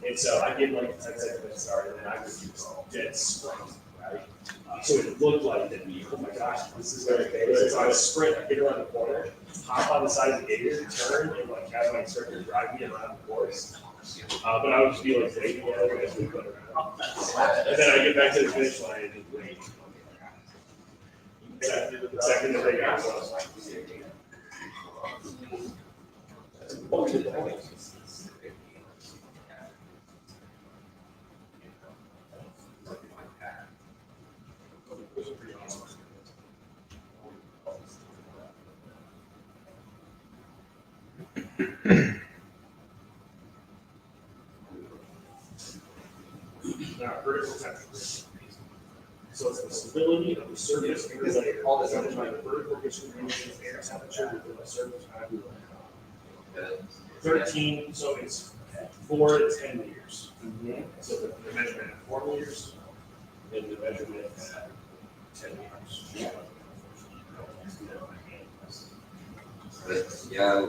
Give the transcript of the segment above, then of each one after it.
And so I did like the 10 second start, and then I was dead sprint, right? So it looked like that, oh my gosh, this is very good. So I was sprint, I get around the corner, hop on the side of the gator, turn, and like have my instructor drive me around the course. But I would just be like waiting for it as we put around. And then I get back to the finish line and just wait. Second to they got now, vertical temperature. So it's the stability of the surface layer determined by the vertical distribution of air temperature within the surface boundary. 13, so it's 4 to 10 meters. So the measurement at 4 meters, and the measurement at 10 meters. But yeah,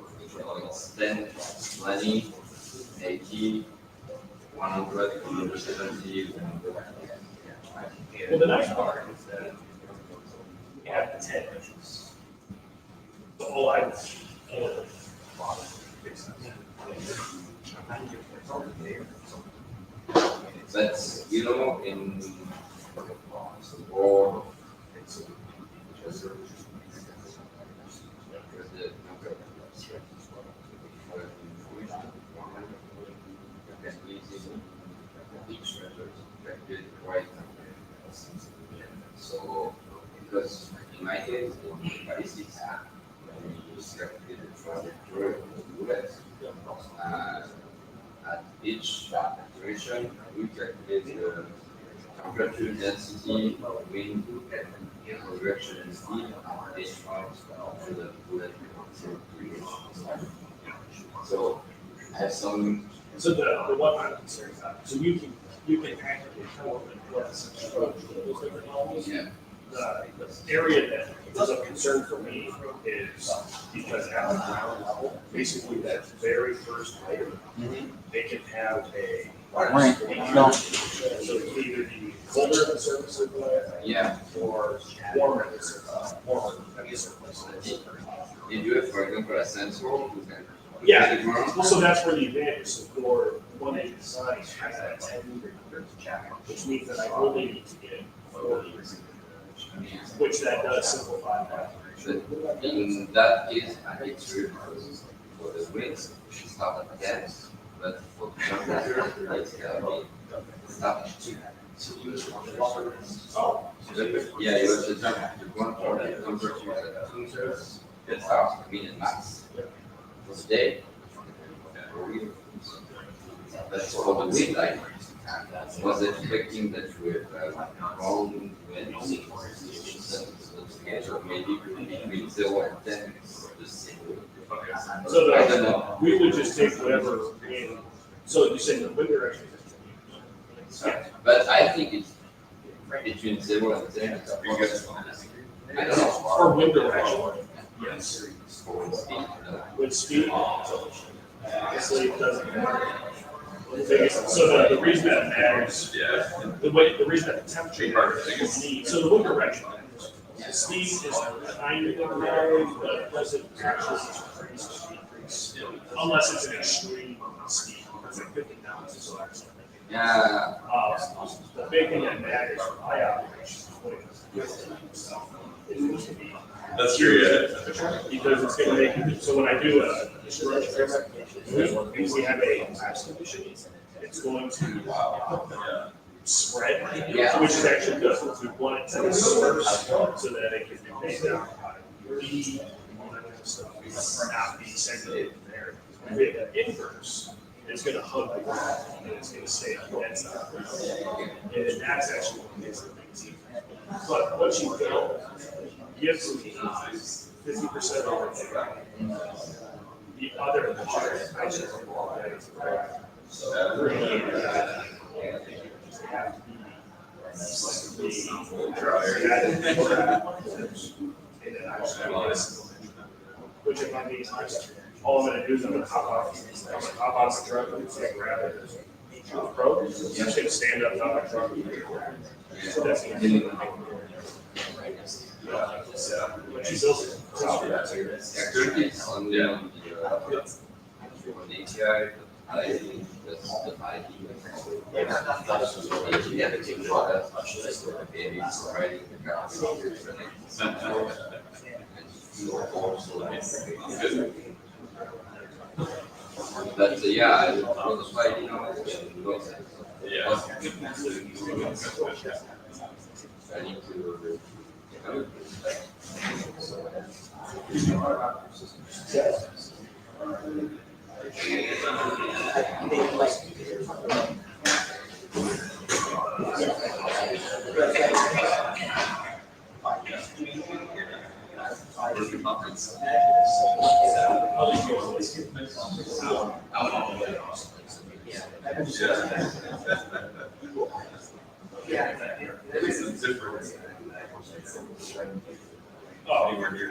then it's 10, 20, 80, 100, 170. Well, the nice part is that we have the 10 inches. So all I But you know, in or so because in my case, in Paris, when you calculate the trajectory of the US, at each duration, we calculate the temperature density, wind, direction, and speed at each point of the bullet. So I have some. So the one I'm concerned about, so you can actively tell them what's those different levels. Yeah. The area that is of concern for me is because at the ground level, basically that very first layer, they can have a. No. So it can either be colder at the surface of the Yeah. or warmer at the surface, warmer at the surface. If you have, for example, a sensor, you can. Yeah, well, so that's where the advantage, so for one of the designs has that 10 meter which means that I only need to get 40, which that does simplify that. But in that case, I think true for the winds, it start at 10, but for the temperature, it's start at 2. Yeah, you have the temperature, one for the temperature at 2 meters, it starts to mean in max. For the day, that's for the wind line. Was expecting that we have ground winds, so maybe between 0 and 10 is the same. So I don't know. we would just take whatever, so you say the wind direction. Yeah, but I think it's between 0 and 10 because I don't know. For wind direction, yes. For speed, With speed, obviously it doesn't matter. So the reason that matters, the reason that the temperature matters is neat. So the wind direction matters. The speed is kind of gonna matter, but it doesn't actually increase or decrease unless it's an extreme speed. It's like 50 knots or something. yeah. The big thing that matters for my operation is That's true, yeah. because it's gonna make, so when I do a structure, we have a mass condition, it's going to spread, which is actually good, we want it to disperse so that it can be made down by B, all that kind of stuff, or not be segregated from there. If we have an inverse, it's gonna hug the ground and it's gonna stay on that side. And that's actually what makes the things easier. But what you build gives me 50% of everything. The other, I just so have to be Which if I'm being honest, all I'm gonna do is I'm gonna hop off the truck and say grab it. Pro, I'm just gonna stand up on the truck. So that's the end. When she builds it. Activities on the API, I think that's the ID. Yeah, the team product, babies, writing the graphics. But yeah, I was fighting. Yeah. I need to. This is different. Oh, Anywhere near.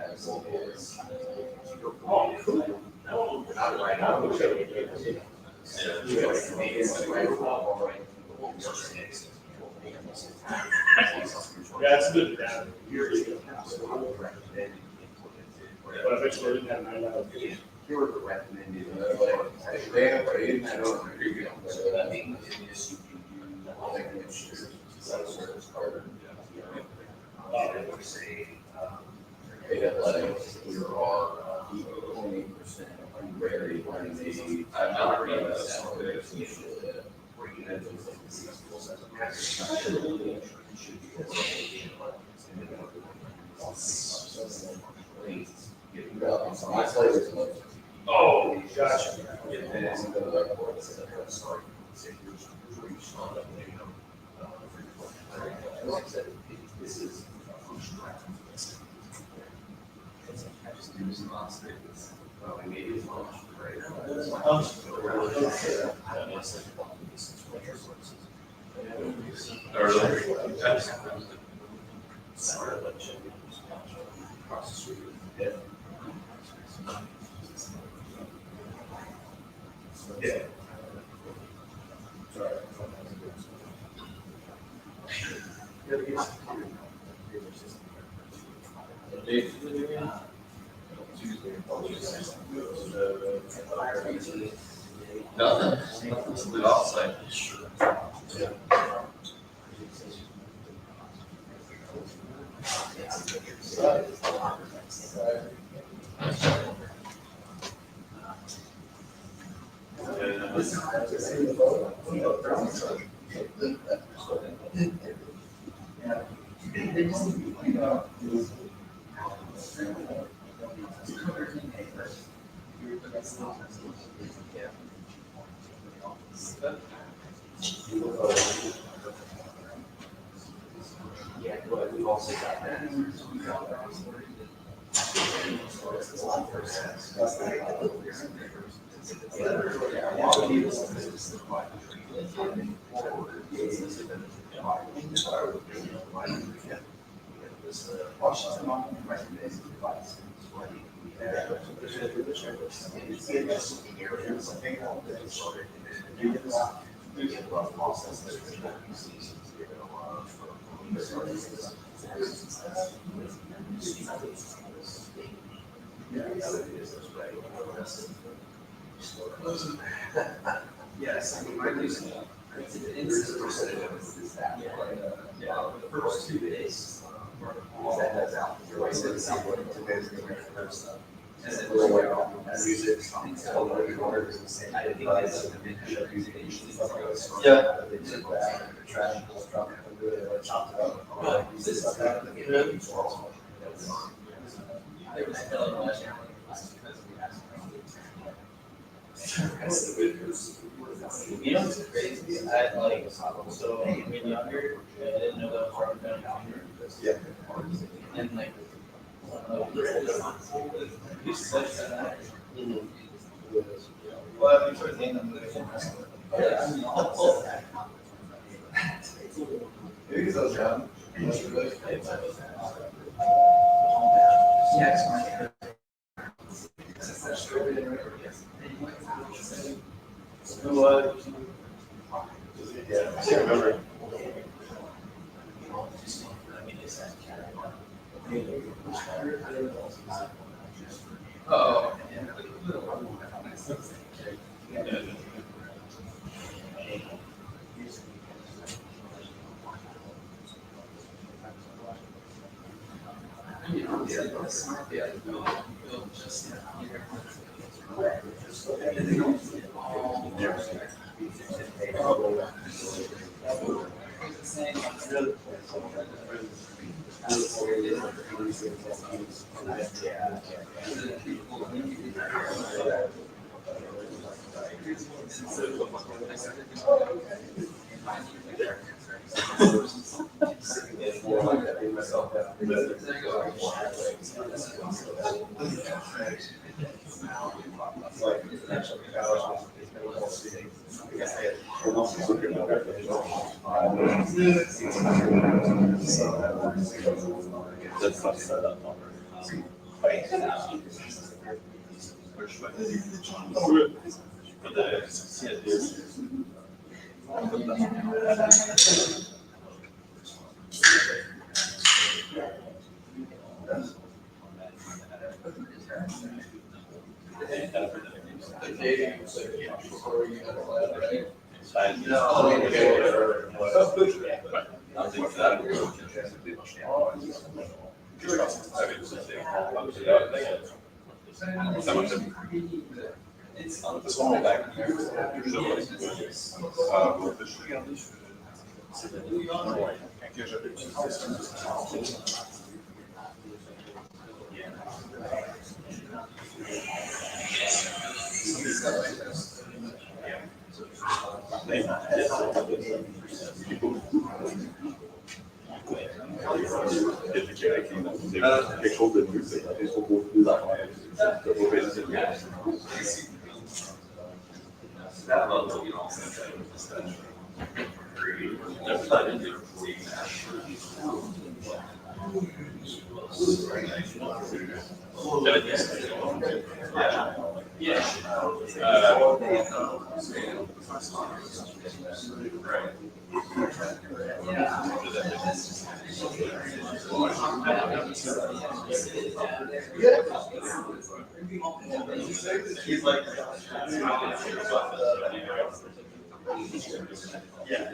so it's kind of. Oh, cool. Yeah, it's good. But eventually, we didn't have Here were the recommended. I'm not reading that. Oh, gotcha. Yeah. No, nothing's the outside. Yeah, but we've also got that. Washington on recommended device. Yes, I mean, my reason, the incident percentage of this is that, yeah, the first 2 days, that does out. You're right, so it's not what 2 days ago, first stuff. And then we're like, music, until I think that's the big show music usually. Yeah. They did that, the trash was dropped, really like chopped it up. This is that, the game. There was still a rush hour. You know what's crazy? I had like, so when younger, I didn't know that was from calendar. Yeah. And like, well, towards the end of the movie. Maybe because I was young. Yeah, what? Yeah, I can't remember. Oh. That's not set up quelque chose de mieux, c'est des robots plus affaires. He's like, yeah.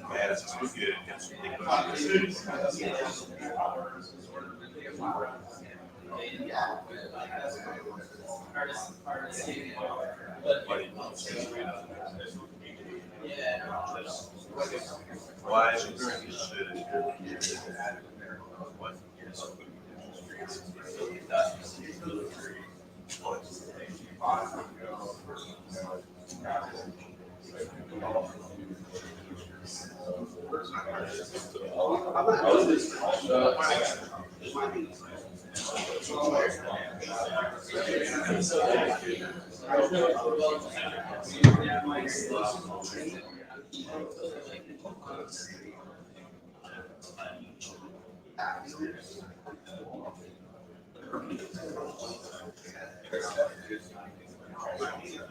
Man, it's too good. Why is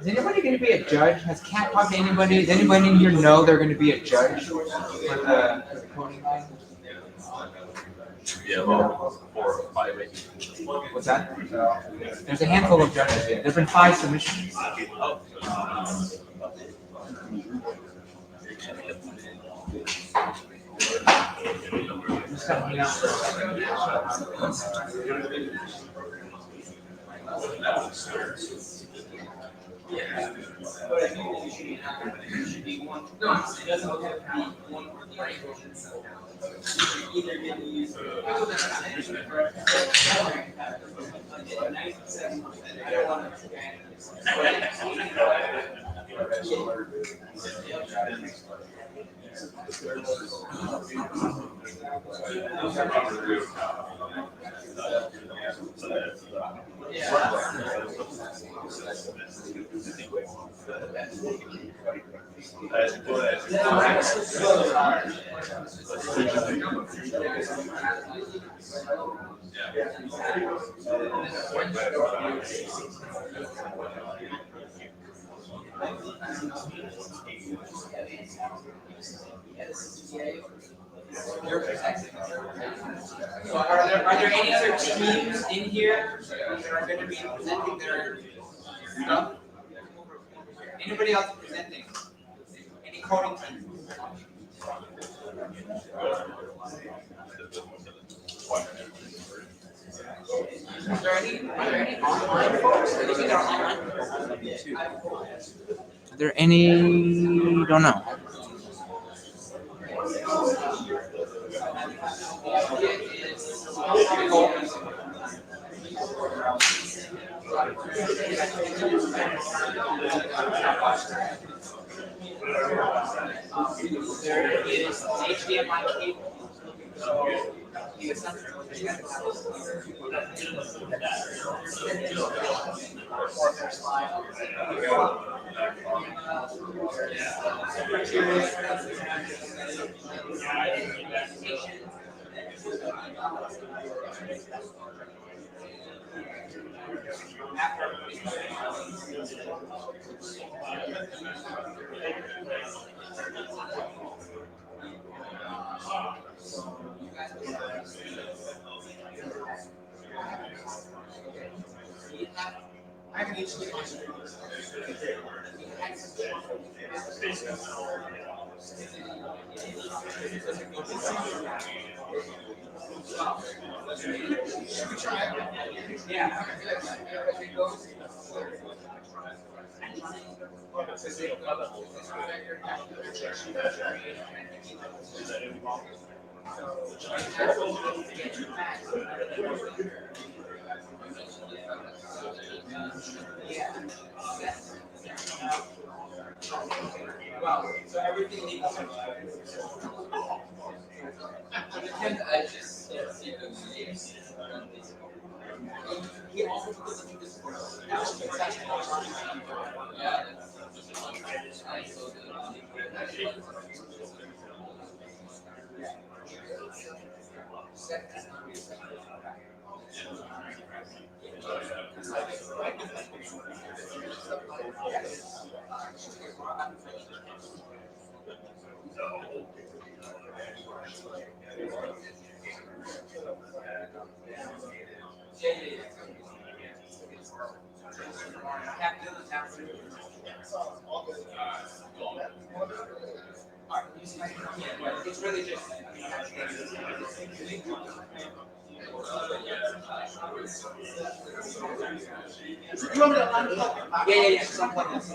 Is anybody going to be a judge? Has Kat talked to anybody? Does anybody in here know they're going to be a judge for the coding Yeah, well, 4 or 5 maybe. What's that? There's a handful of judges. There's been 5 submissions. Just gotta hang out for a So are there any other teams in here that are going to be presenting their stuff? Anybody else presenting? Any coding teams? Are there any online folks? Anything that are online? Are there any? Don't know. There is HDMI cable. So the assumption was that you had to I have an HDMI. Should we try it? Yeah. Well, so everything needs to. He also took us through this course. It's really just. You want me to unplug? Yeah. Just unplug this.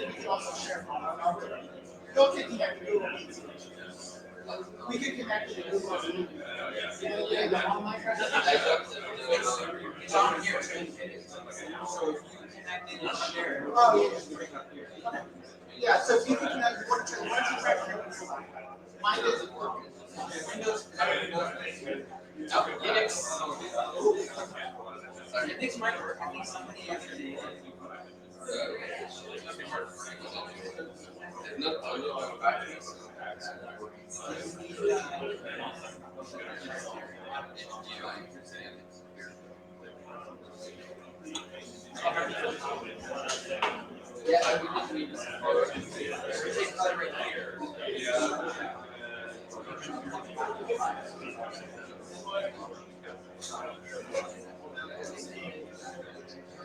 can also share from our Go to connect to Google Meet. We can connect to Google Meet. Yeah, the online presentation. It's on here. So if you connect it and share. Oh, yeah. Just bring up here. Okay. Yeah, so if you can connect, once you try mine isn't working. Windows. Linux. Linux might work. I think somebody yesterday.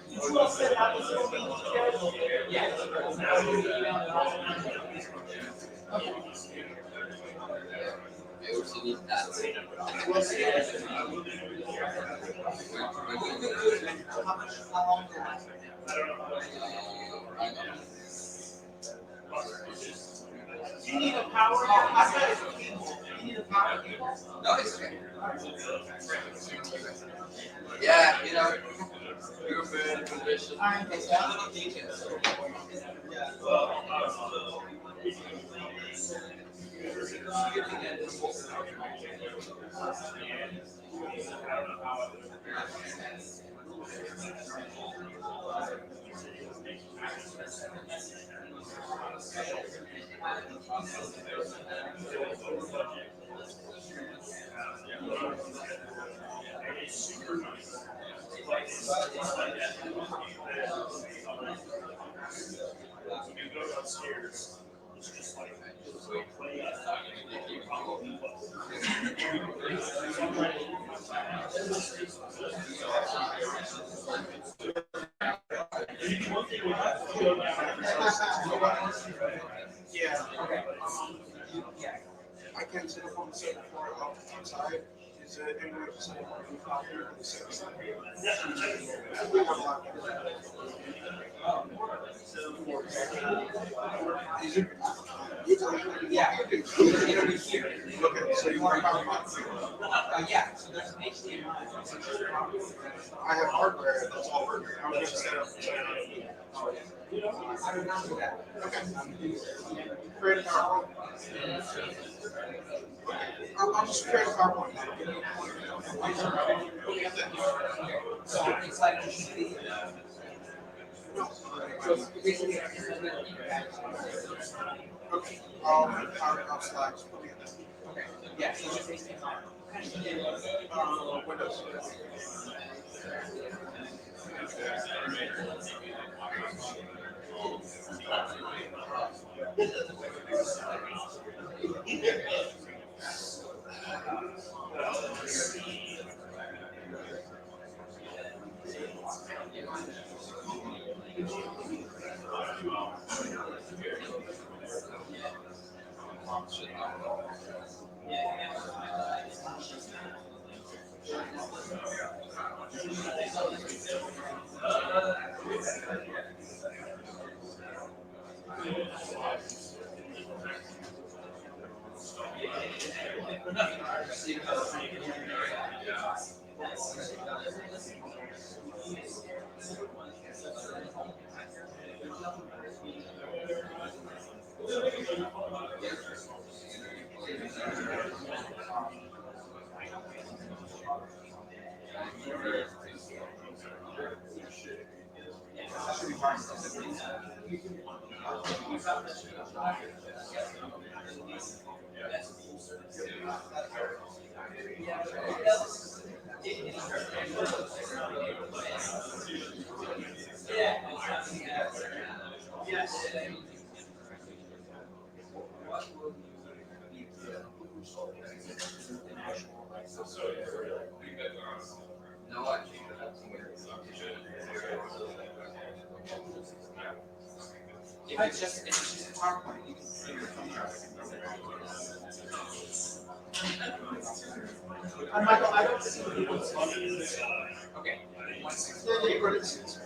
You all set up this whole meeting together? Yeah. I also need that. How long did it? Do you need a power? I've got a cable. Do you need a power cable? No, it's okay. Yeah, you know, you're good position. Alright, It's yeah. little details. You go downstairs, it's just like, Yeah, okay. Yeah. I can set up on the second floor outside. Is it anywhere to set up on here on the second side? We have a lot. Is it? Yeah. It'll be here. Okay, so you want a power box? Yeah. So there's an HDMI. I have hardware, that's all hardware. I'm gonna set up. I don't know that. Okay. Create a PowerPoint. I'll just create a PowerPoint. So it's like the. So basically, Okay. I'll slide. okay. Yeah. So just HDMI. Windows. No, I can't. If it's just a PowerPoint, you can see your Michael, I don't see you. Okay. 1 second. Yeah, yeah, congratulations.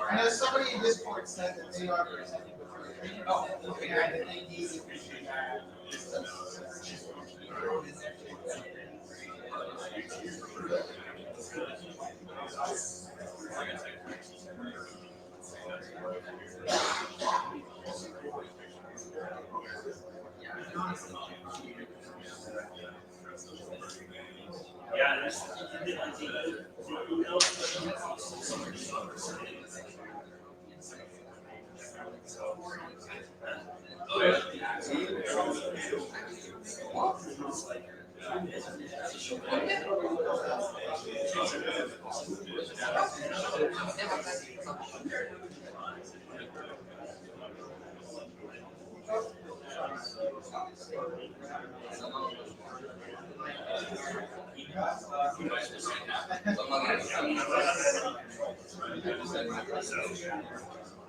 I know somebody in Discord said that they are presenting before the training. Oh, okay. I didn't need to.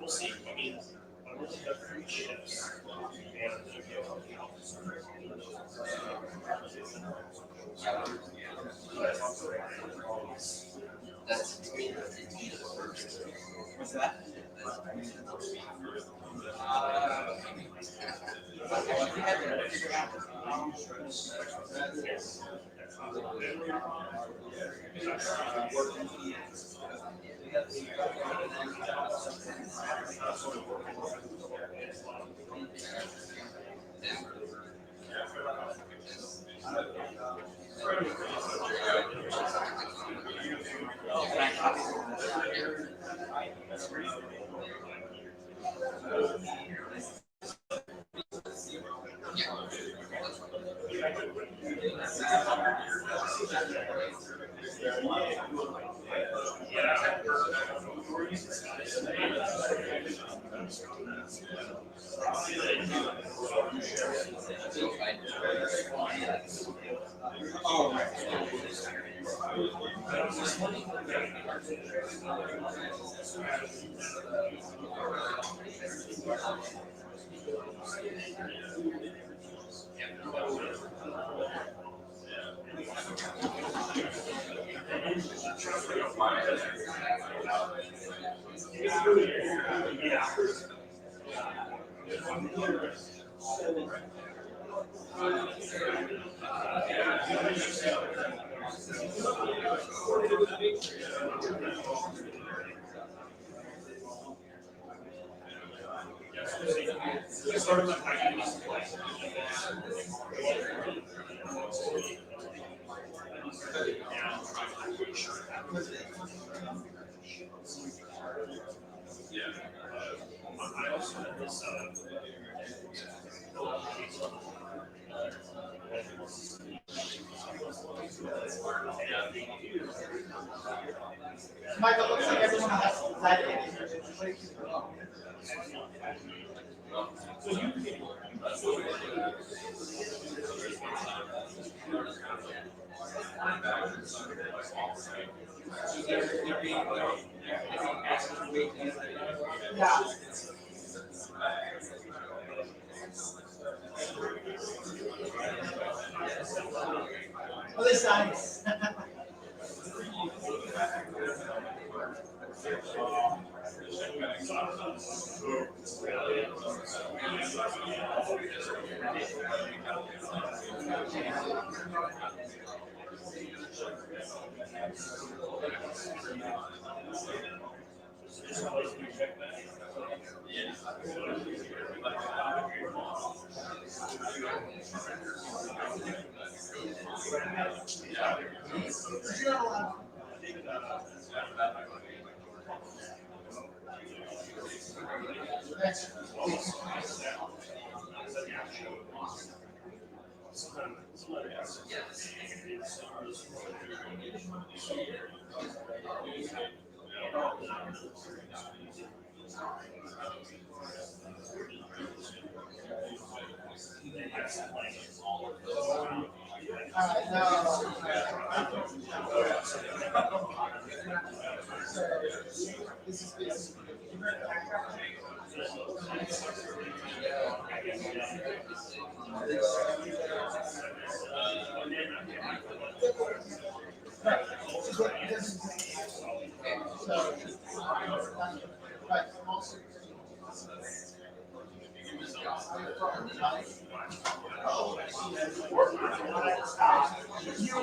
We'll see. I mean, I'm looking at 3 ships. What's that? Michael, looks like everyone has decided in your situation. Yeah. Well, this nice.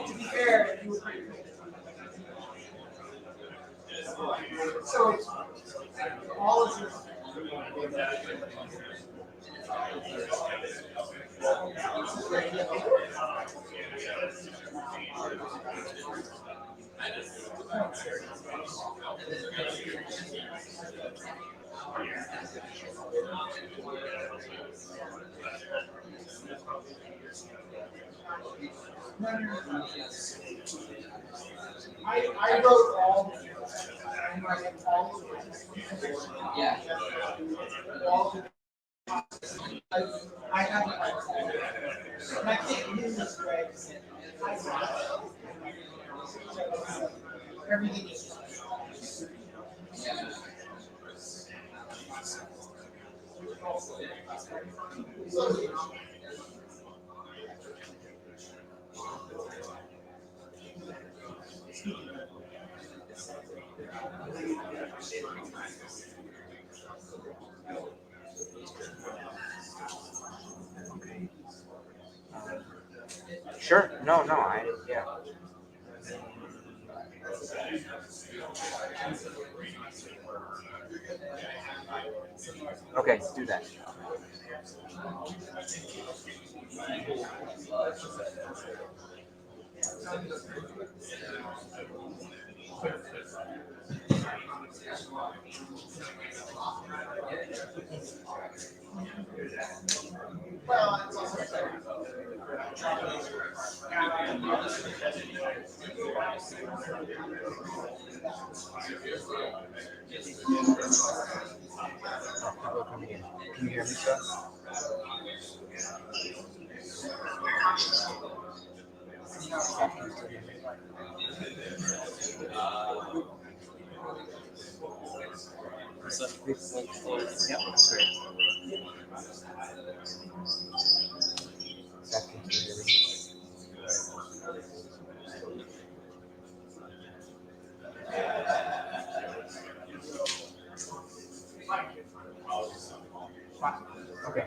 To be fair, so all of this. I wrote all of Yeah. I have and I can't use this way. Everything is. Sure. No, yeah. Okay, do that. Well, it's also People coming in. Can you hear me, sir? Yep, that's great. Second, can you hear me? Okay.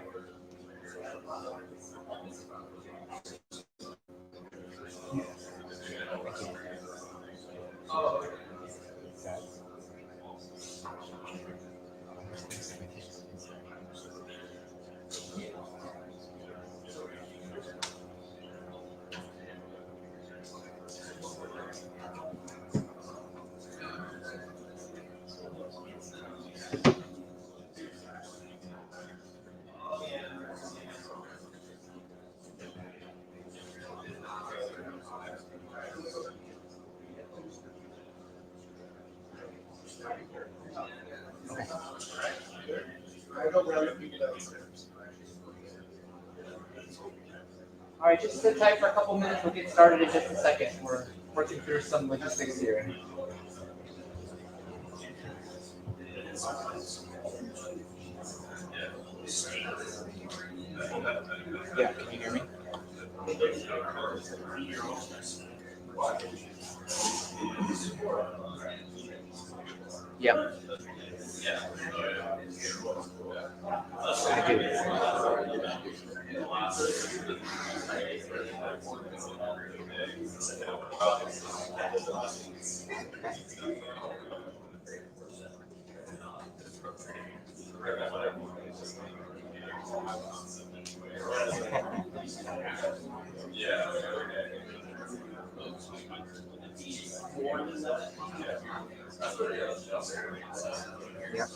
All right, just sit tight for a couple minutes. We'll get started in just a second. We're working through some logistics here. Yeah, can you hear me? Yep. I do. Yep.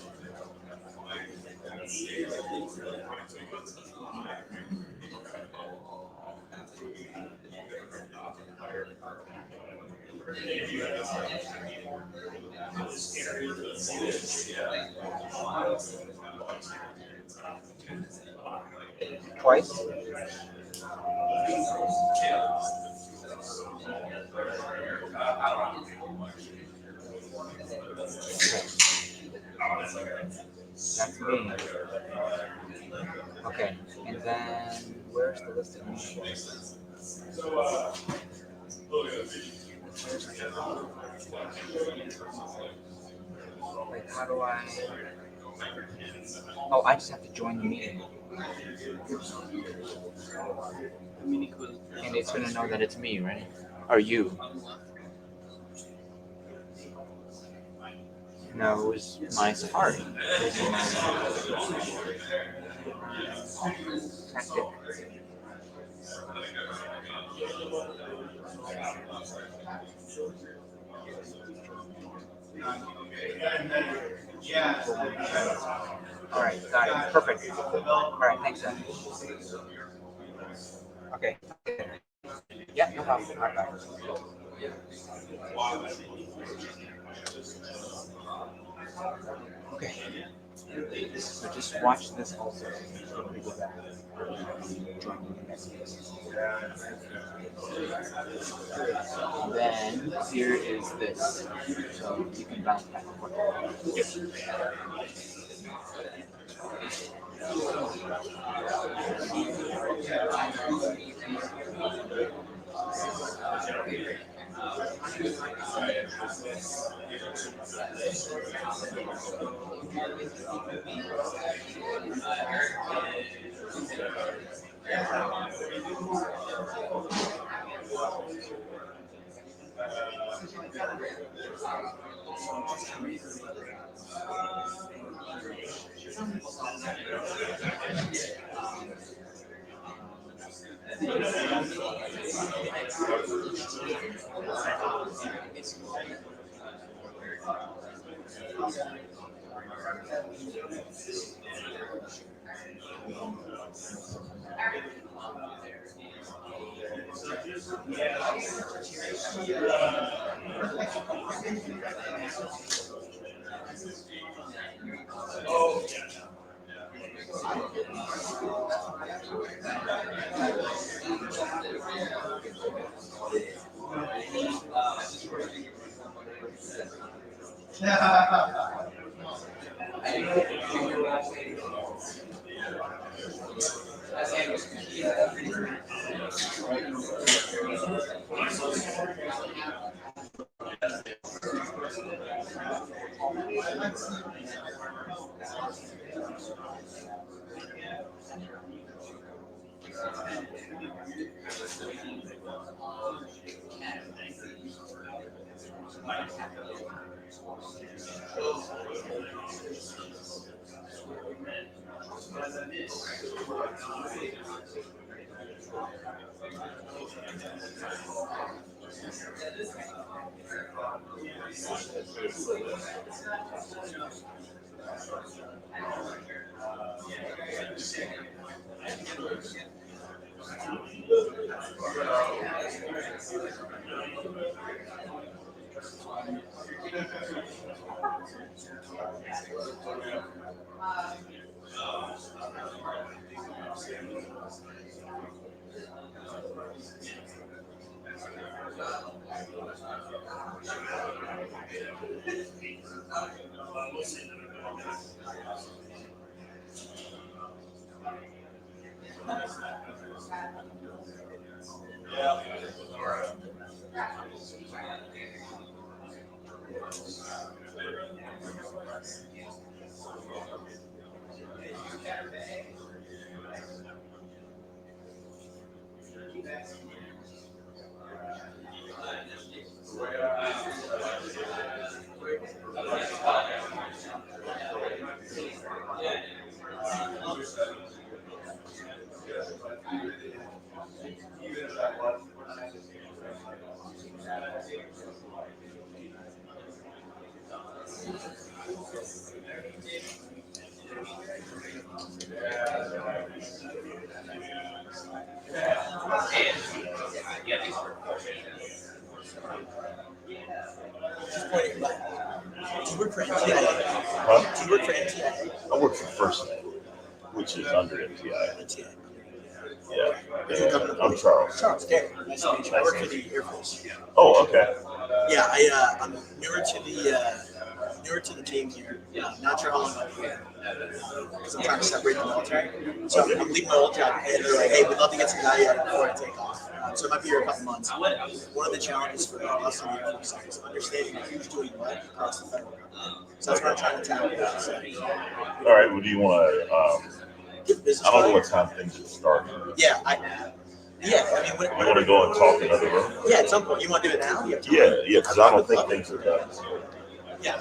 Twice? That's me. Okay, and then where's the list of names? Like, how do I? Oh, I just have to join the meeting. And it's gonna know that it's me, right? Or you. No, it was my Safari. Tactic. All right, got it. Perfect. All right, thanks, Ed. Okay. Yeah, no problem. All right, bye. Okay. So just watch this also. When we go back. Join the next case. Then here is this. So you can bounce back and forth. Just pointing back. Do you work for NTIA? Huh? Do you work for NTIA? I work for First, which is under MTI. NTIA. Yeah. Who's your governor? I'm Charles. Charles, Gary. Nice to meet you. I work for the Air Force. Oh, okay. Yeah, I'm newer to the team here. Not sure how long I'll be here because I'm trying to separate the military. So I'm leaving my old job, and they're like, "Hey, we'd love to get some value out of it before I take off." So I might be here a couple months. One of the challenges for us in the Air Force is understanding who's doing what across the federal government. So that's what I'm trying to tackle. So, All right. Well, do you want to? give the business I don't know card. what time things will start. Yeah, I mean, You want to go and talk in another room? yeah, at some point. You want to do it now? You have time? Yeah, because I don't think things are done. Yeah.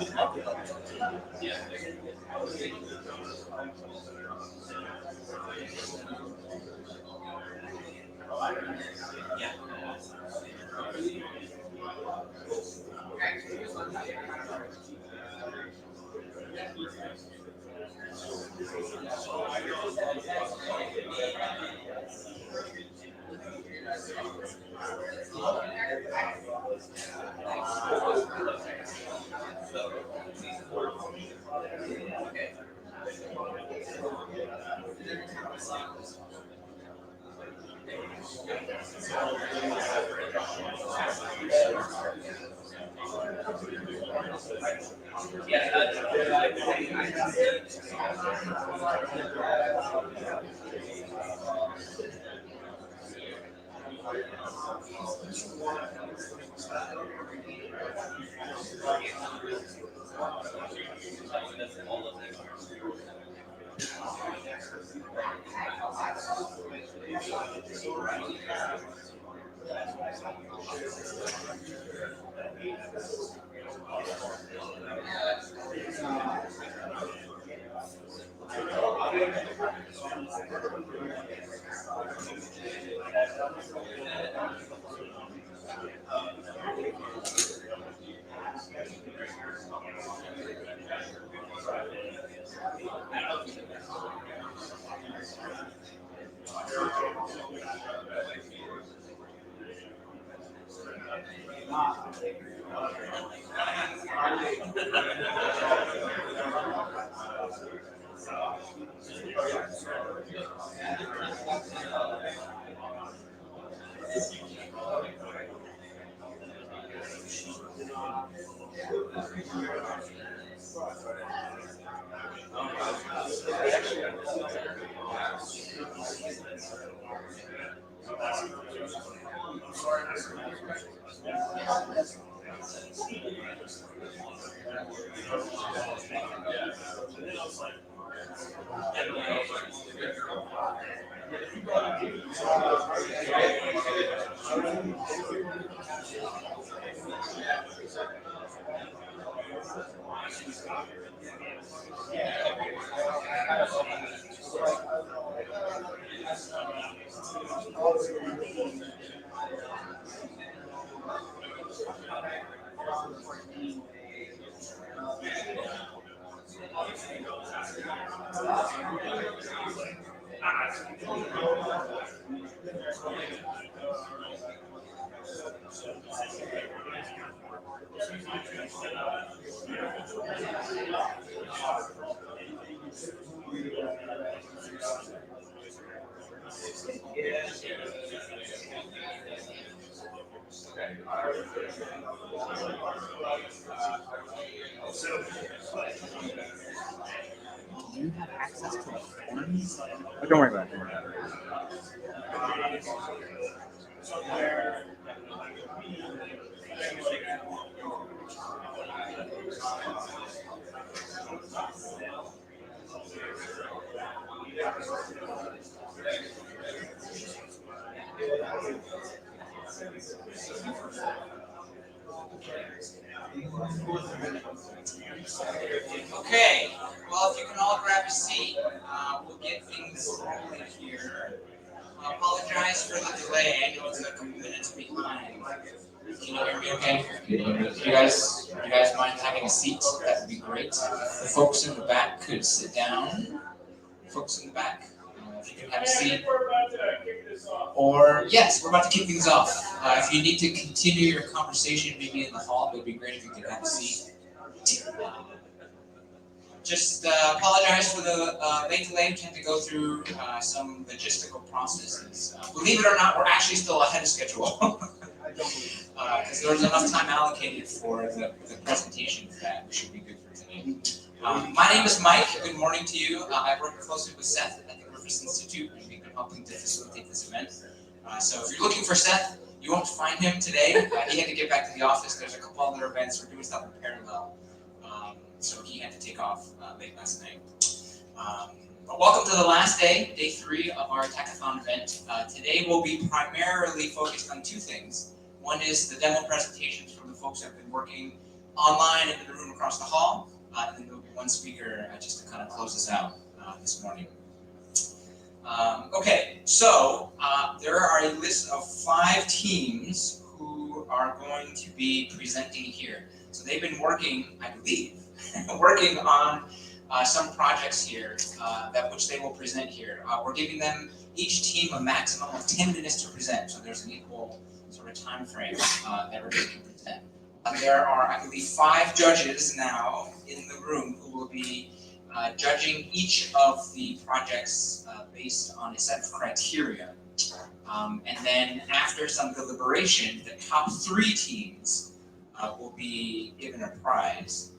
Do you have access to the forms? Oh, don't worry about it. Don't worry about it. Okay, well, if you can all grab a seat, we'll get things rolling here. I apologize for the delay. I know it's a couple minutes behind. Can you hear me okay? Do you guys mind having a seat? That would be great. The folks in the back could sit down. Folks in the back, if you can have a seat. Or, yes, we're about to kick things off. If you need to continue your conversation maybe in the hall, it would be great if you could have a seat. Just apologize for the late delay. We had to go through some logistical processes. Believe it or not, we're actually still ahead of schedule. Because there was enough time allocated for the presentation that we should be good for today. My name is Mike. Good morning to you. I work closely with Seth at the Griffith Institute, and we've been helping to facilitate this event. So if you're looking for Seth, you won't find him today. He had to get back to the office. There's a couple other events. We're doing stuff in parallel. So he had to take off late last night. But welcome to the last day, day 3 of our TAKathon event. Today we'll be primarily focused on 2 things. One is the demo presentations from the folks that have been working online and in the room across the hall. And then there'll be one speaker just to kind of close us out this morning. Okay, so there are a list of 5 teams who are going to be presenting here. So they've been working, I believe, working on some projects here, which they will present here. We're giving them each team a maximum of 10 minutes to present, so there's an equal sort of time frame that everybody can present. There are, I believe, 5 judges now in the room who will be judging each of the projects based on a set of criteria. And then after some deliberation, the top 3 teams will be given a prize.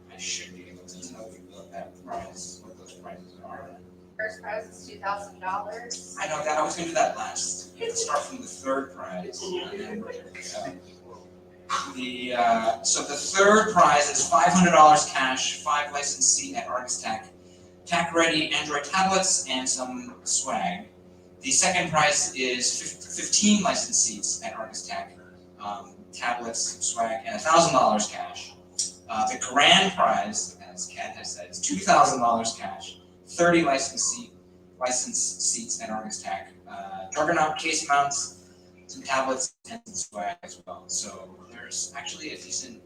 I should be able to tell you what those prizes are. First prize is $2,000. I know that I was going to do that last. Let's start from the 3rd prize. And then work so the 3rd prize is $500 cash, 5 licensed seat at Argus Tech, TAK-ready Android tablets, and some swag. The 2nd prize is 15 licensed seats at Argus Tech, tablets, some swag, and $1,000 cash. The grand prize, as Kat has said, is $2,000 cash, 30 licensed seats at Argus Tech, Juggernaut case mounts, some tablets, and some swag as well. So there's actually a decent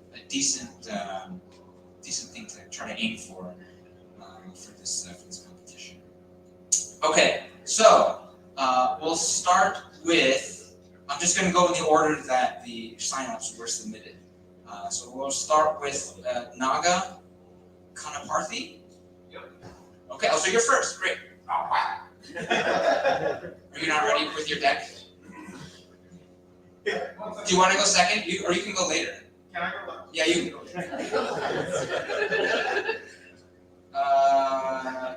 thing to try to aim for this competition. Okay, so we'll start with. I'm just going to go in the order that the signups were submitted. So we'll start with Naga Kanaparthi. Yep. Okay, so you're first. Great. Oh, wow. Are you not ready with your deck? Do you want to go second? Or you can go later. Can I go? Yeah, you can go.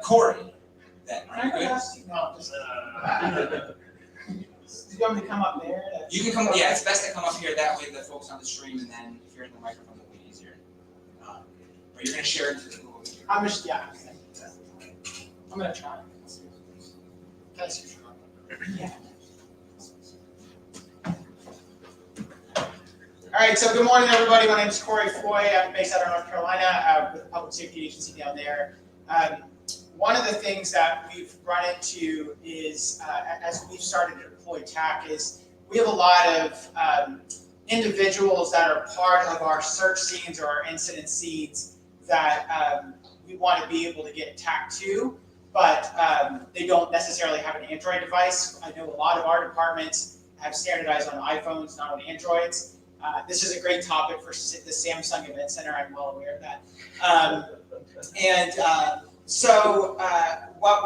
Corey. Then, are you good? No, just, do you want me to come up there? You can come. Yeah, it's best to come up here. That way, the folks on the stream, and then if you're in the microphone, it'll be easier. Or you're gonna share it to the Google. I'm just, yeah. I'm gonna try. Yeah. All right, so good morning, everybody. My name is Corey Foy. I'm based out of North Carolina with the Public Safety Agency down there. One of the things that we've run into is, as we've started to deploy TAK, is we have a lot of individuals that are part of our search scenes or our incident scenes that we want to be able to get TAK to, but they don't necessarily have an Android device. I know a lot of our departments have standardized on iPhones, not on Androids. This is a great topic for the Samsung Event Center. I'm well aware of that. So what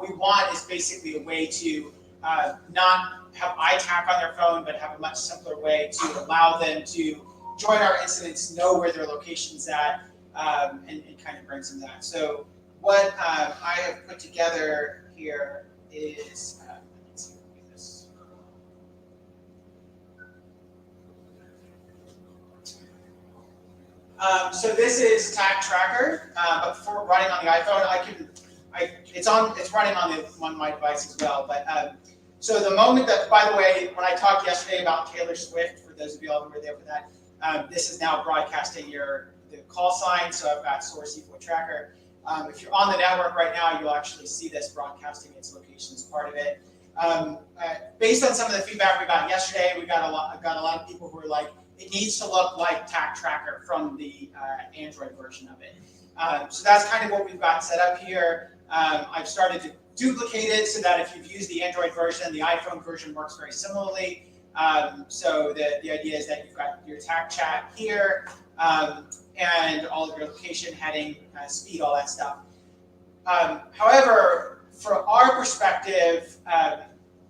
we want is basically a way to not have iTAK on their phone, but have a much simpler way to allow them to join our incidents, know where their location's at, and kind of brings them that. So what I have put together here is, let's see if we can do this. So this is Tag Tracker, but for running on the iPhone, it's running on my device as well. But so the moment that, by the way, when I talked yesterday about Taylor Swift, for those of you all who were there for that, this is now broadcasting the call sign. So I've got Source equal tracker. If you're on the network right now, you'll actually see this broadcasting its location as part of it. Based on some of the feedback we got yesterday, we got a lot of people who were like, it needs to look like TAK Tracker from the Android version of it. So that's kind of what we've got set up here. I've started to duplicate it so that if you've used the Android version, the iPhone version works very similarly. So the idea is that you've got your TAK chat here, and all of your location, heading, speed, all that stuff. However, from our perspective,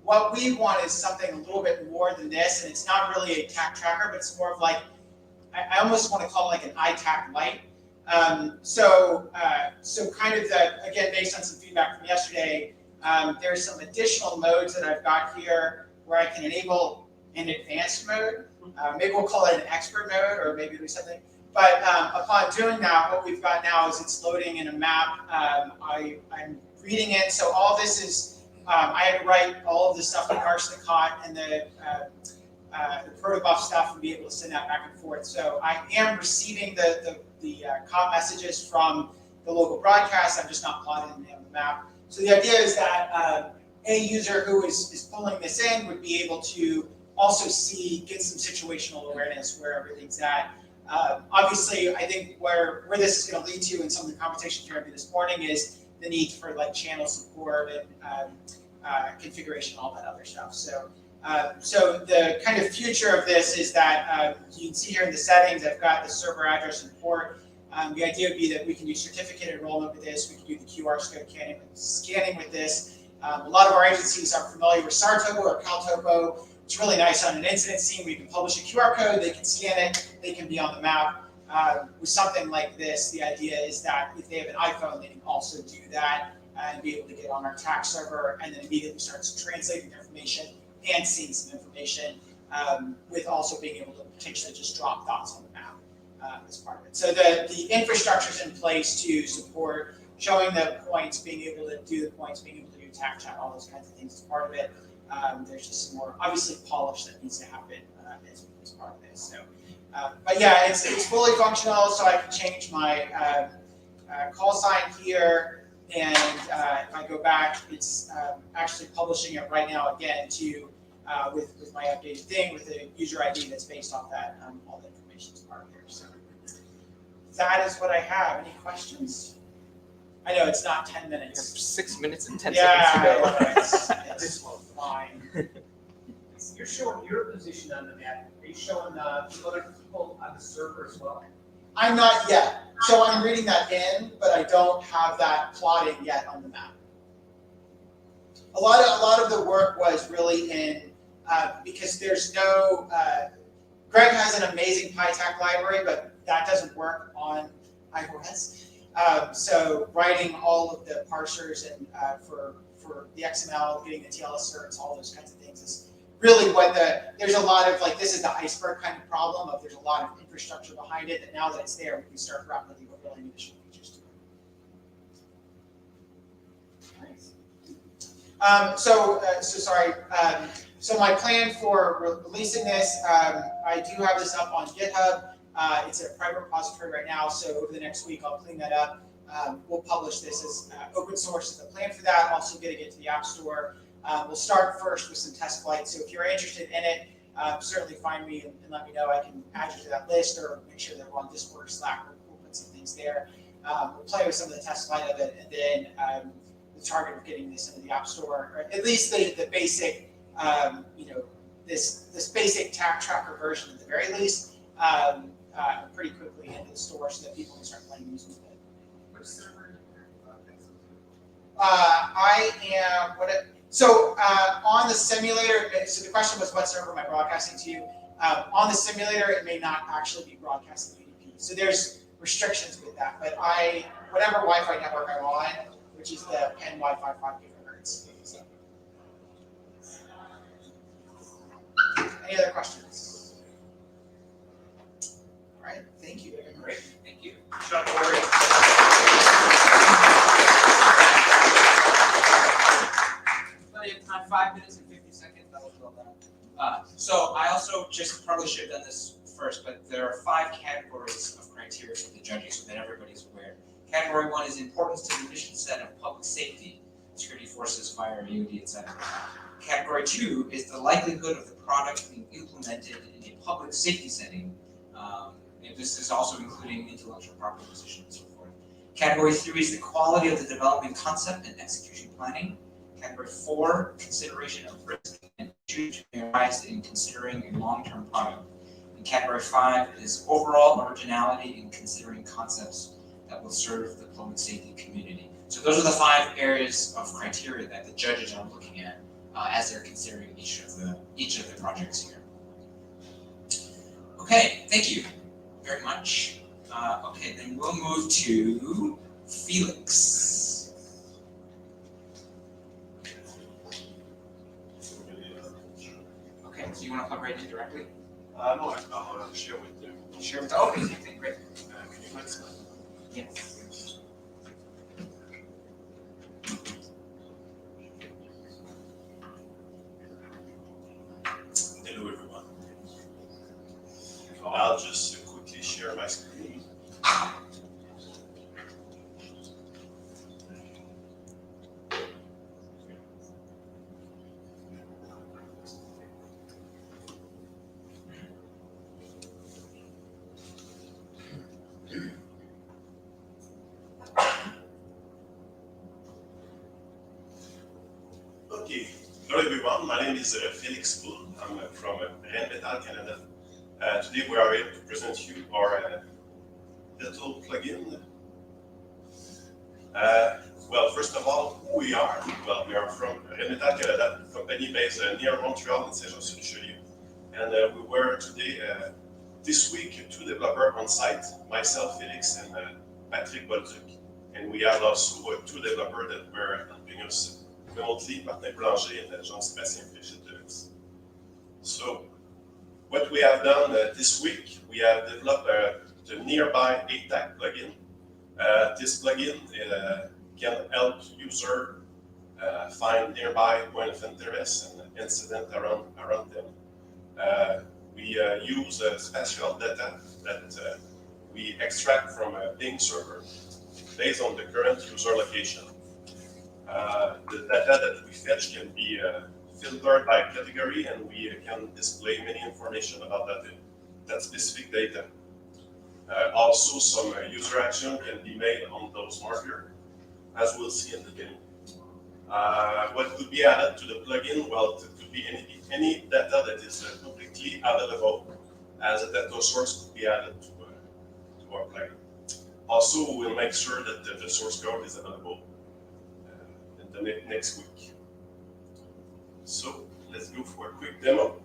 what we want is something a little bit more than this, and it's not really a TAK tracker, but it's more of like, I almost want to call it like an iTAK Lite. So kind of again, based on some feedback from yesterday, there's some additional modes that I've got here where I can enable an advanced mode. Maybe we'll call it an expert mode, or maybe do something. But upon doing that, what we've got now is it's loading in a map. I'm reading it, so all this is, I had to write all of the stuff to parse the COT and the protobuf stuff and be able to send that back and forth. So I am receiving the COT messages from the local broadcast. I'm just not plotting them on the map. So the idea is that a user who is pulling this in would be able to also get some situational awareness where everything's at. Obviously, I think where this is going to lead to in some of the conversations you're having this morning is the need for like channel support and configuration, all that other stuff. So the kind of future of this is that you can see here in the settings, I've got the server address and port. The idea would be that we can do certificate enrollment with this. We can do the QR code scanning with this. A lot of our agencies are familiar with SARTopo or CalTopo. It's really nice on an incident scene. We can publish a QR code, they can scan it, they can be on the map. With something like this, the idea is that if they have an iPhone, they can also do that and be able to get on our TAK server and then immediately starts translating information and seeing some information, with also being able to potentially just drop dots on the map as part of it. So the infrastructure is in place to support showing the points, being able to do the points, being able to do TAK chat, all those kinds of things as part of it. There's just some more, obviously, polish that needs to happen as part of this. So, but yeah, it's fully functional, so I can change my call sign here, and if I go back, it's actually publishing it right now again to with my updated thing with the user ID that's based off that. All the information is part of here. So that is what I have. Any questions? I know it's not 10 minutes. 6 minutes and 10 Yeah, seconds to go. it's fine. You're showing your position on the map. Are you showing the other people on the server as well? I'm not yet. So I'm reading that in, but I don't have that plotting yet on the map. A lot of the work was really in, because there's no, Greg has an amazing PyTAK library, but that doesn't work on iOS. So writing all of the parsers and for the XML, getting the TLS certs, all those kinds of things is really what there's a lot of like, this is the iceberg kind of problem of there's a lot of infrastructure behind it that now that it's there, we can start rapidly overlaying additional features to it. Nice. So sorry. So my plan for releasing this, I do have this up on GitHub. It's a private repository right now, so over the next week I'll clean that up. We'll publish this as open source as the plan for that, also getting it to the App Store. We'll start first with some test flights, so if you're interested in it, certainly find me and let me know. I can add you to that list or make sure that we're on Discord or Slack. We'll put some things there. We'll play with some of the test flight of it, and then the target of getting this into the App Store, or at least the basic, this basic TAK tracker version at the very least, pretty quickly into the store so that people can start playing music with it. Which server? I am on the simulator. So the question was, what server am I broadcasting to? On the simulator, it may not actually be broadcasting UDP. So there's restrictions with that, but whatever Wi-Fi network I'm on, which is the Penn Wi-Fi 5 gigahertz. So. Any other questions? All right, thank you. Great, thank you. Chuck, Corey. Plenty of time, 5 minutes and 50 seconds, that'll fill that. So I also just probably should have done this first, but there are 5 categories of criteria for the judging so that everybody's aware. Category 1 is importance to the mission set of public safety, security forces, fire, EOD, etc. Category 2 is the likelihood of the product being implemented in a public safety setting. And this is also including intellectual property position and so forth. Category 3 is the quality of the development concept and execution planning. Category 4, consideration of risk and issues may arise in considering a long-term product. And category 5 is overall originality in considering concepts that will serve the public safety community. So those are the 5 areas of criteria that the judges are looking at as they're considering each of the projects here. Okay, thank you very much. Okay, then we'll move to Felix. Okay, so you want to plug right in directly? No, I'll share with you. Share with, oh, okay, great. Can you find some? Yes. Hello, everyone. I'll just quickly share my screen. Okay, hello everyone, my name is Felix Poul. I'm from Rheinmetall, Canada. Today we are here to present you our little plugin. Well, first of all, who we are? Well, we are from Rheinmetall, Canada, a company based near Montreal in Saint-Jean-sur-Richelieu. And we were today, this week, 2 developers on site, myself, Felix, and Patrick Bolduc. And we have also 2 developers that were helping us remotely, Martin Boulanger and Jean-Sébastien Frigide. So, what we have done this week, we have developed the nearby ATAK plugin. This plugin can help user find nearby point of interest and incident around them. We use spatial data that we extract from a Bing server based on the current user location. The data that we fetch can be filtered by category, and we can display many information about that specific data. Also, some user action can be made on those markers, as we'll see in the beginning. What could be added to the plugin? Well, it could be any data that is publicly available as a data source could be added to our plugin. Also, we will make sure that the source code is available in the next week. So let's go for a quick demo.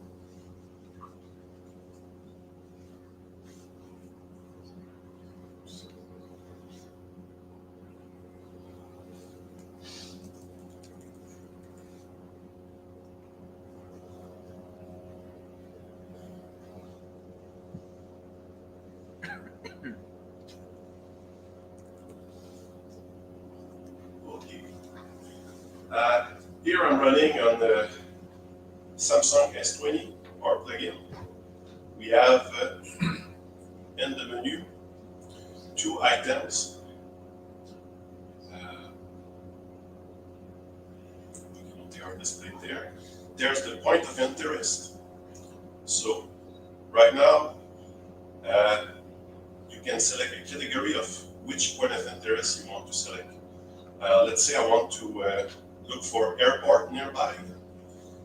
Okay. Here I'm running on the Samsung S20, our plugin. We have in the menu 2 items. They are displayed there. There's the point of interest. So right now, you can select a category of which point of interest you want to select. Let's say I want to look for airport nearby.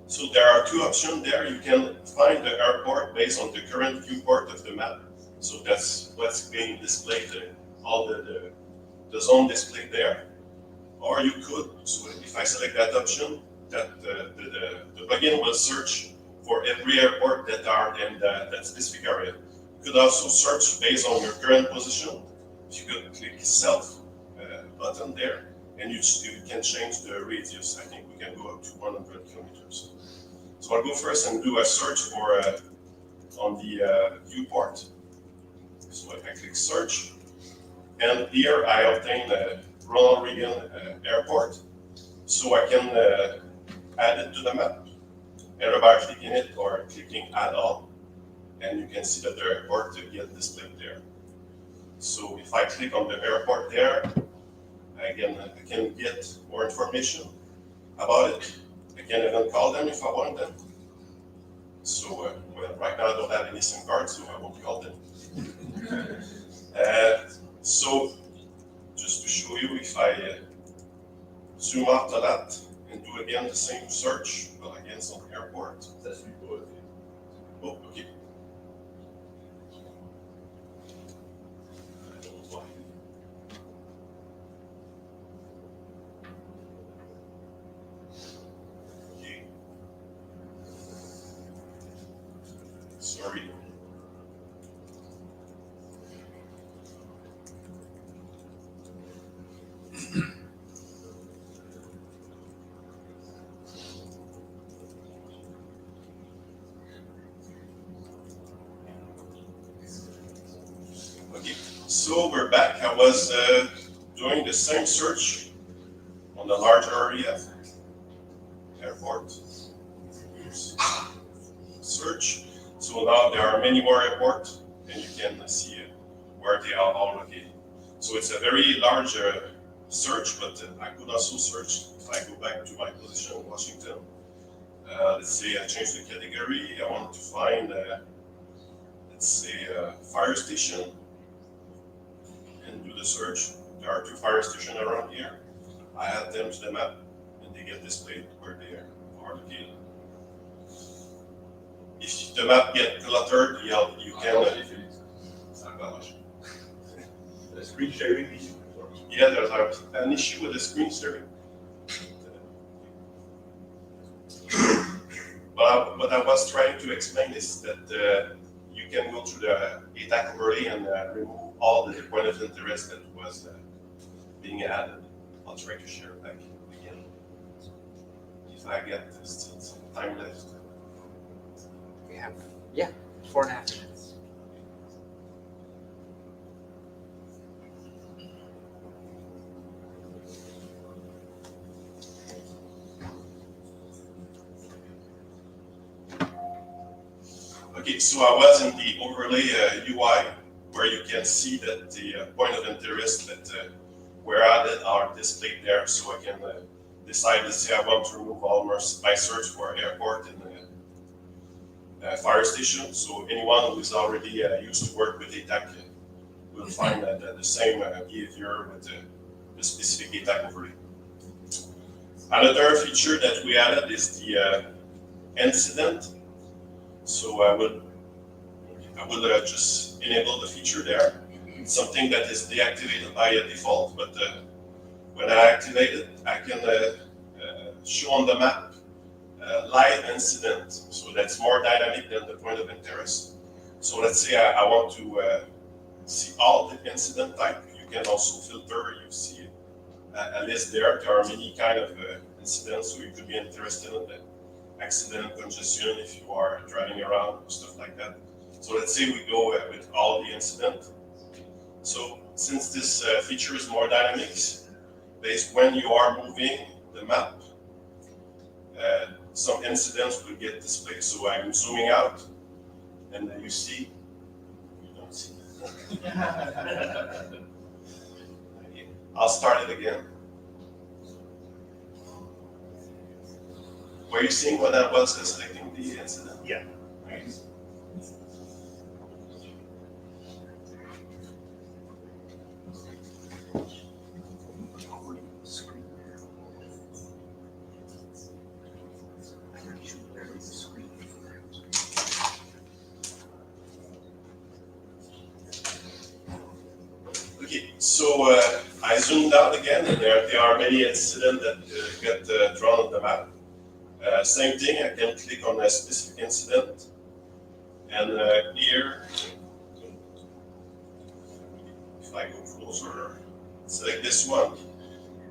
So there are 2 options there. You can find the airport based on the current viewport of the map. So that's what's being displayed, all the zone displayed there. Or you could, so if I select that option, that the plugin will search for every airport that are in that specific area. You could also search based on your current position if you could click self button there, and you can change the radius. I think we can go up to 100 kilometers. So I'll go first and do a search for on the viewport. So I click search, and here I obtain Ronald Reagan Airport. So I can add it to the map, either by clicking it or clicking add all, and you can see that the airport gets displayed there. So if I click on the airport there, I can get more information about it. I can even call them if I want them. So well, right now I don't have any SIM cards, so I won't call them. So just to show you, if I zoom out to that and do again the same search, but again on the airport. Oh, okay. I don't know why. Okay. Sorry. Okay, so we're back. I was doing the same search on the larger area, airport. Search. So now there are many more airports, and you can see where they are all located. So it's a very large search, but I could also search if I go back to my position in Washington. Let's say I change the category. I want to find, let's say, a fire station, and do the search. There are 2 fire stations around here. I add them to the map, and they get displayed where they are located. If the map gets cluttered, you can. The screen sharing issue. Yeah, there's an issue with the screen sharing. But what I was trying to explain is that you can go through the ATAC overlay and remove all the point of interest that was being added. I'll try to share back again. If I get still some time left. We have, 4.5 minutes. Okay, so I was in the overlay UI where you can see that the point of interest that were added are displayed there, so I can decide to say I want to remove all my search for airport and fire station. So anyone who is already used to work with ATAC will find that the same behavior with the specific ATAC overlay. Another feature that we added is the incident. So I will just enable the feature there. It's something that is deactivated by default, but when I activate it, I can show on the map live incident. So that's more dynamic than the point of interest. So let's say I want to see all the incident type. You can also filter. You see a list there. There are many kind of incidents, so you could be interested in the accident, congestion, if you are driving around, stuff like that. So let's say we go with all the incident. So since this feature is more dynamic, based when you are moving the map, some incidents will get displayed. So I'm zooming out, and then you see, you don't see. I'll start it again. Were you seeing when I was selecting the incident? Yeah. Nice. Okay, so I zoomed out again, and there are many incidents that get drawn on the map. Same thing, I can click on a specific incident, and here, if I go closer, select this one,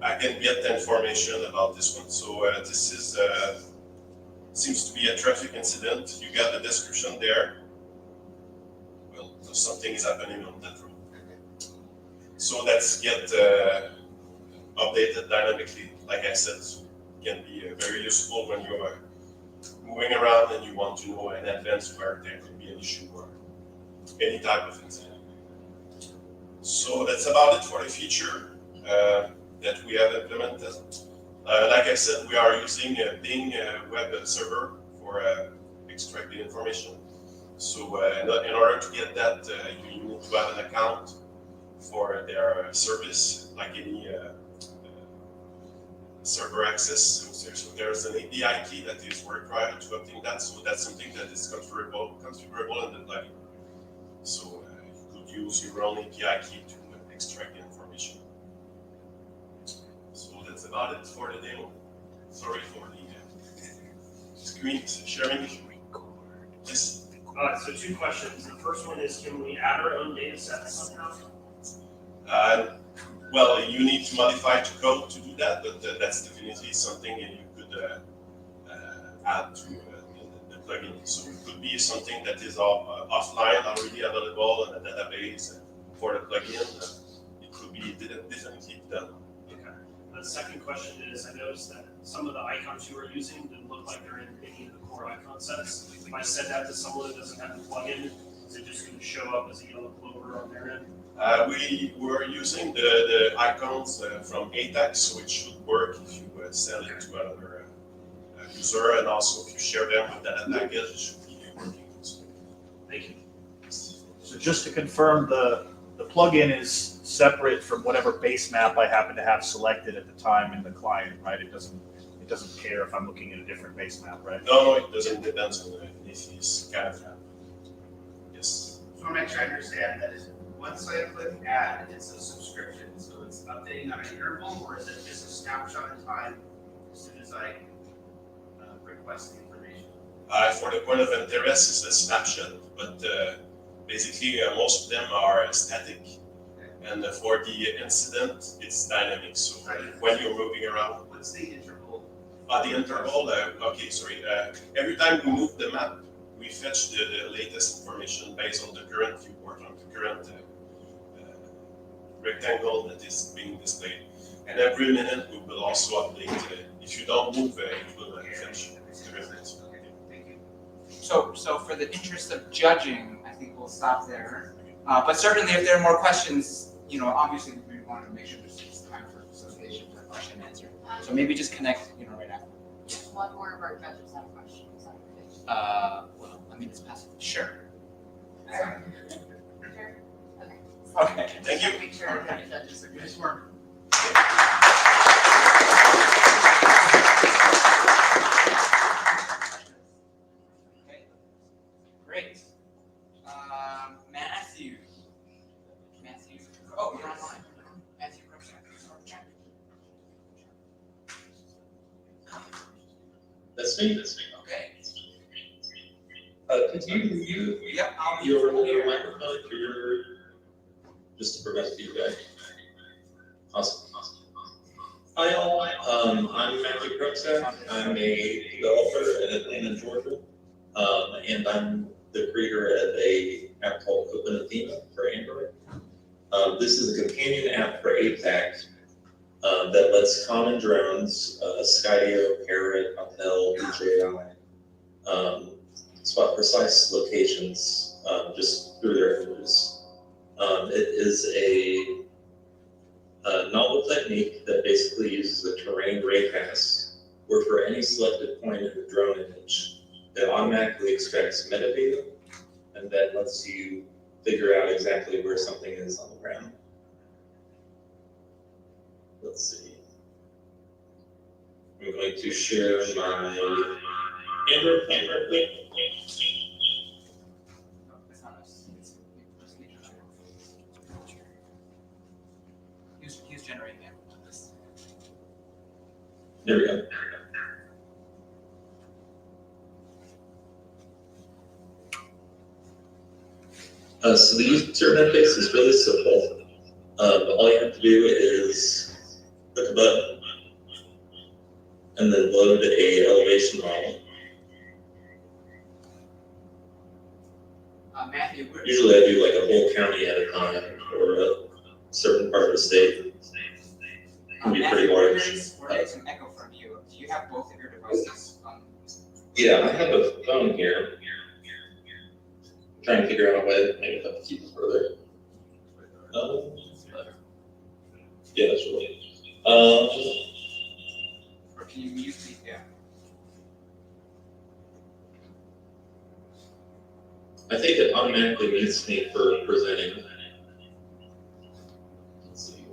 I can get the information about this one. So this is seems to be a traffic incident. You got the description there. Well, something is happening on that road. So that's get updated dynamically. Like I said, can be very useful when you are moving around and you want to know in advance where there could be an issue or any type of incident. So that's about it for the feature that we have implemented. Like I said, we are using a Bing web server for extracting information. So in order to get that, you need to have an account for their service, like any server access. So there's an API key that is required to obtain that. So that's something that is configurable in the plugin. So you could use your own API key to extract the information. So that's about it for the demo. Sorry for the screen sharing. Yes. So 2 questions. The first one is, can we add our own data sets somehow? Well, you need to modify to code to do that, but that's definitely something you could add to the plugin. So it could be something that is offline, already available in a database for the plugin. It could be definitely done. Okay. The second question is, I noticed that some of the icons you are using didn't look like they're in any of the core icon sets. If I said that to someone that doesn't have the plugin, is it just going to show up as a yellow clover on their end? We were using the icons from ATAK, so it should work if you send it to another user, and also if you share them with that package, it should be working. Thank you. So just to confirm, the plugin is separate from whatever base map I happen to have selected at the time in the client, right? It doesn't care if I'm looking at a different base map, right? No, it doesn't depend on if it's kind of Yes. So I want to make sure I understand that is once I click add, it's a subscription, so it's updating on an interval, or is it just a snapshot in time as soon as I request the information? For the point of interest, it's a snapshot, but basically most of them are static. And for the incident, it's dynamic. So when you're moving around. What's the interval? The interval, okay, sorry. Every time we move the map, we fetch the latest information based on the current viewport, on the current rectangle that is being displayed. And every minute we will also update. If you don't move, it will fetch the results. Thank you. So for the interest of judging, I think we'll stop there. But certainly if there are more questions, obviously we want to make sure there's time for facilitation for question and answer. So maybe just connect, right after. One more of our judges have questions. Well, I mean, it's passive. Sure. Sure. Okay. Okay. Thank you. Make sure our judges are Nice work. Okay. Great. Matthew. Oh, you're online. Matthew. That's me. Okay. Could you mute Yep. I'll be your here. microphone for your, just to prevent feedback? Awesome. Hi all, I'm Matthew Krupczak. I'm a developer in Atlanta, Georgia. And I'm the creator of a app called Open Athena for Android. This is a companion app for ATAK that lets common drones, Skydio, Parrot, Hotel, DJI, spot precise locations just through their images. It is a novel technique that basically uses a terrain raycast, where for any selected point in the drone image, it automatically extracts metadata and then lets you figure out exactly where something is on the ground. Let's see. I'm going to share my Android camera quick. It's not us. He's generating it. There we go. So the user interface is really simple. all you have to do is click a button and then load a elevation model. Matthew, Usually I do like a whole county at a time or a certain part of the state. It can be pretty large. We're getting some echo from you. Do you have both of your devices on? Yeah, I have a phone here. I'm trying to figure out a way to maybe have to keep it further. Yeah, that's really. Or can you mute the, yeah. I think it automatically mutes me for presenting. Let's see.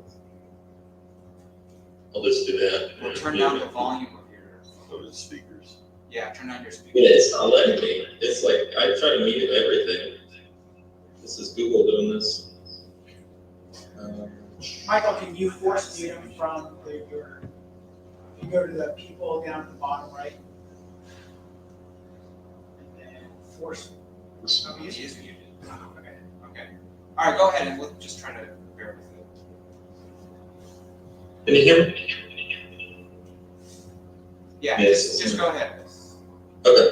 I'll just do that. Or turn down the volume of your. Go to the speakers. Yeah, turn on your speaker. Yeah, it's not letting me. It's like I try to mute everything. This is Google doing this. Michael, can you force mute him from your, you go to the people down at the bottom right? And then force. Oh, he is muted. Okay, okay. All right, go ahead and we'll just try to bear with it. Can you hear me? Yeah, Yes. just go ahead. Okay.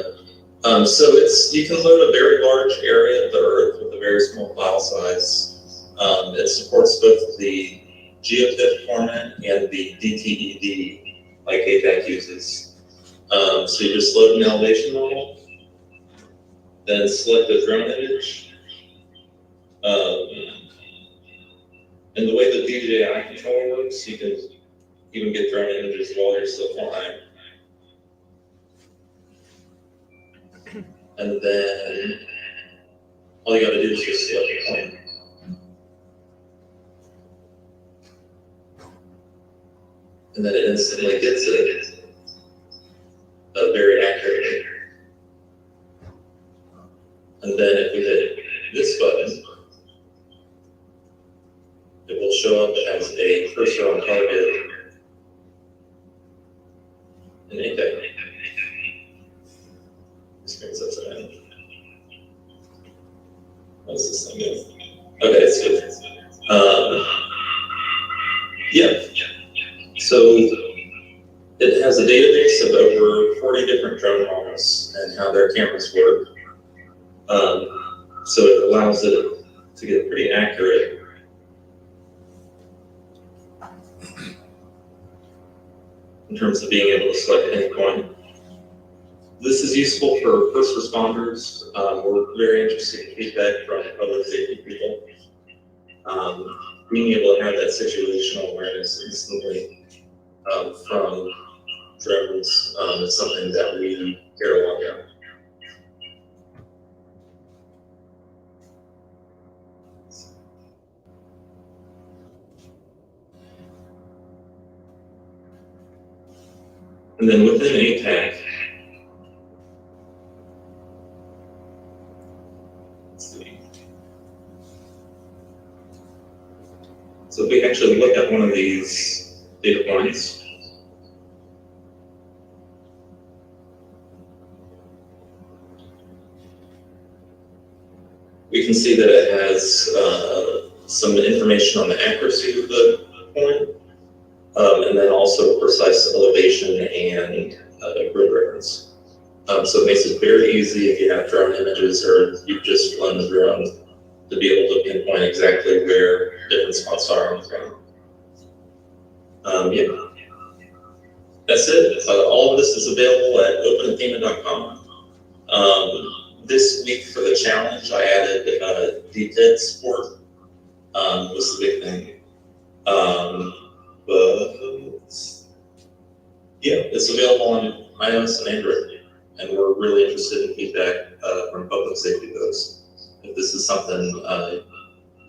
So you can load a very large area of the Earth with a very small file size. It supports both the GeoTIFF format and the DTED, like ATAC uses. So you just load an elevation model, then select a drone image. And the way the DJI controller works, you can even get drone images while you're still flying. And then all you gotta do is just select a plane. And then it instantly gets it very accurately. And then if we hit this button, it will show up as a cursor on target in ATAC. Screen's upside down. What's this thing doing? Okay, it's good. Yeah. So it has a database of over 40 different drone models and how their cameras work. So it allows it to get pretty accurate. In terms of being able to select any point. This is useful for first responders. We're very interested in feedback from public safety people. Being able to have that situational awareness instantly from drones is something that we care a lot about. And then within ATAC, let's see. So if we actually look at one of these data points, we can see that it has some information on the accuracy of the point, and then also precise elevation and grid reference. So it makes it very easy if you have drone images or you've just flown the drone to be able to pinpoint exactly where different spots are on the ground. Yeah, that's it. All of this is available at openathema.com. This week for the challenge, I added DTED support. Was the big thing. But yeah, it's available on iOS and Android, and we're really interested in feedback from public safety folks. If this is something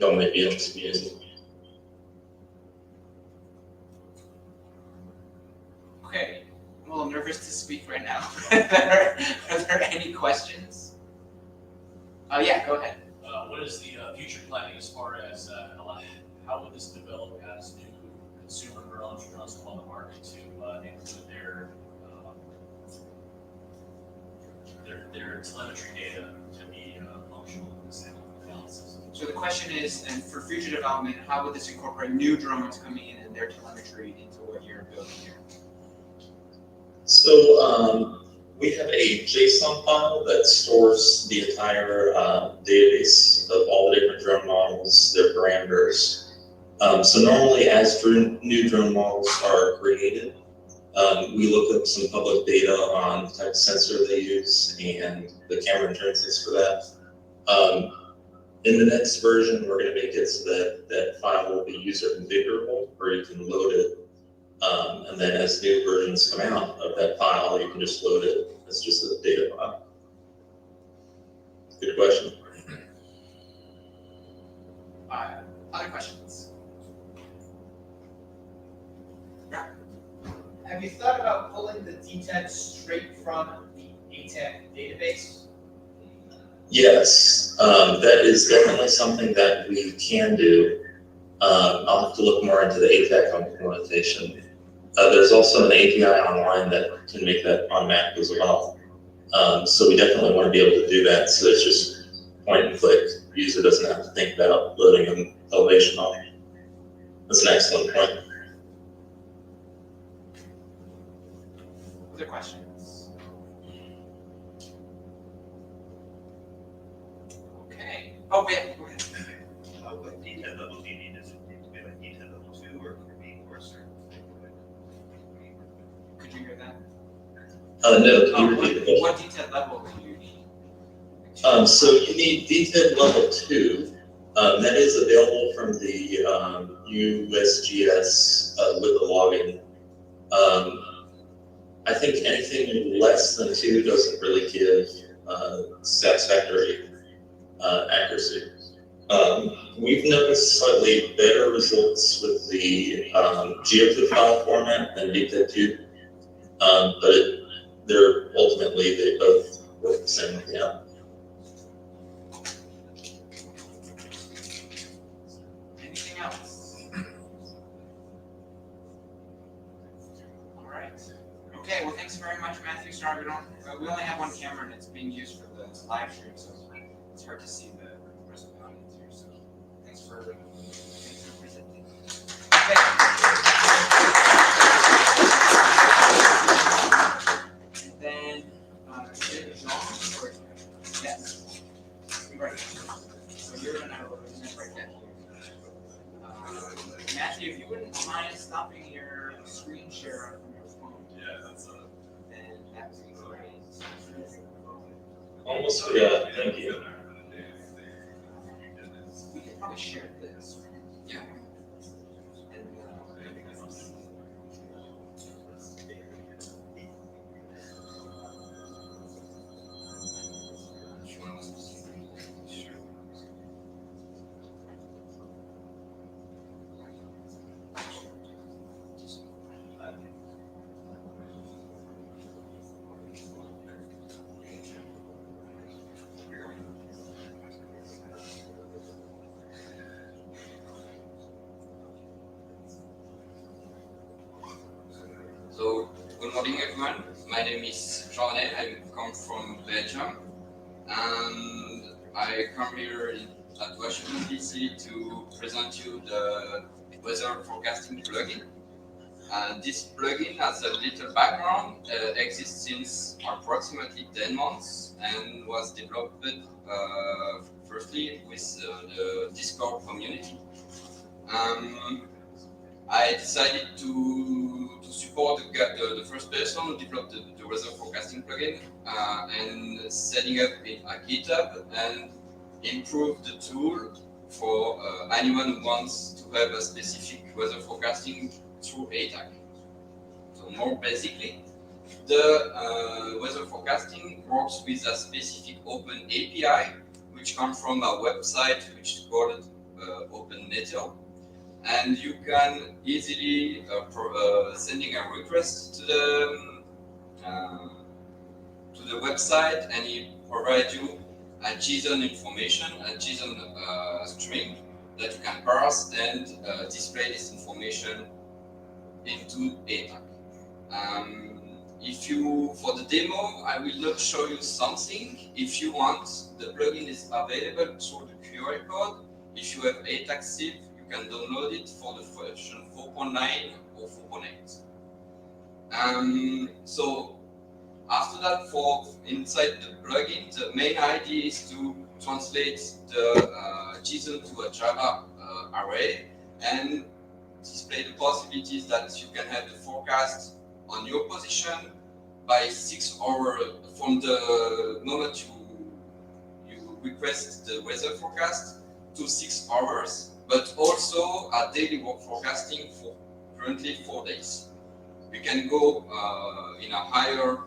y'all might be interested in using. Okay, I'm a little nervous to speak right now. Are there any questions? Yeah, go ahead. What is the future planning as far as how would this develop as new consumer drones come on the market to include their telemetry data to be functional in the same analysis. So the question is, and for future development, how would this incorporate new drones coming in and their telemetry into what you're building here? So we have a JSON file that stores the entire database of all the different drone models, their parameters. So normally as new drone models are created, we look up some public data on the type of sensor they use and the camera interfaces for that. In the next version, we're going to make it so that that file will be user configurable, or you can load it. And then as new versions come out of that file, you can just load it as just a data file. Good question. Other questions? Have you thought about pulling the D10 straight from the ATAC database? Yes, that is definitely something that we can do. I'll have to look more into the ATAC implementation. There's also an API online that can make that automatic as well. So we definitely want to be able to do that. So it's just point and click. The user doesn't have to think about loading an elevation on. That's an excellent point. Other questions? Okay. Oh, yeah, go ahead. What D10 level do you need? Does it need to be like D10 level 2 or could it be coarser? Could you hear that? No, can you repeat the question? What detail level do you need? So you need D10 level 2. That is available from the USGS with the login. I think anything less than 2 doesn't really give satisfactory accuracy. We've noticed slightly better results with the GeoTIFF file format than DTED2, but they're ultimately, they both work the same. Yeah. Anything else? All right. Okay, well, thanks very much, Matthew. Sorry, we only have one camera and it's being used for the live stream, so it's hard to see the rest of the audience here. So thanks for presenting. And then, John, or yes, right. So you're gonna represent right there. Matthew, if you wouldn't mind stopping your screen share from your phone. Yeah, that's then that would be great. Almost forgot. Thank you. We could probably share this. Yeah. And, So, good morning everyone. My name is Jean. I come from Belgium. And I come here at Washington DC to present you the weather forecasting plugin. This plugin has a little background, exists since approximately 10 months and was developed firstly with the Discord community. I decided to support the first person who developed the weather forecasting plugin and setting up it at GitHub and improve the tool for anyone who wants to have a specific weather forecasting through ATAC. So more basically, the weather forecasting works with a specific open API which comes from a website which is called Open Meteor. And you can easily sending a request to the website, and it provides you a JSON information, a JSON string that you can parse and display this information into ATAC. For the demo, I will not show you something. If you want, the plugin is available through the audio record. If you have TAKathon, you can download it for the version 4.9 or 4.8. So after that, for inside the plugin, the main idea is to translate the JSON to a Java array and display the possibilities that you can have the forecast on your position by 6 hours from the moment you request the weather forecast to 6 hours, but also a daily work forecasting for currently 4 days. We can go in a higher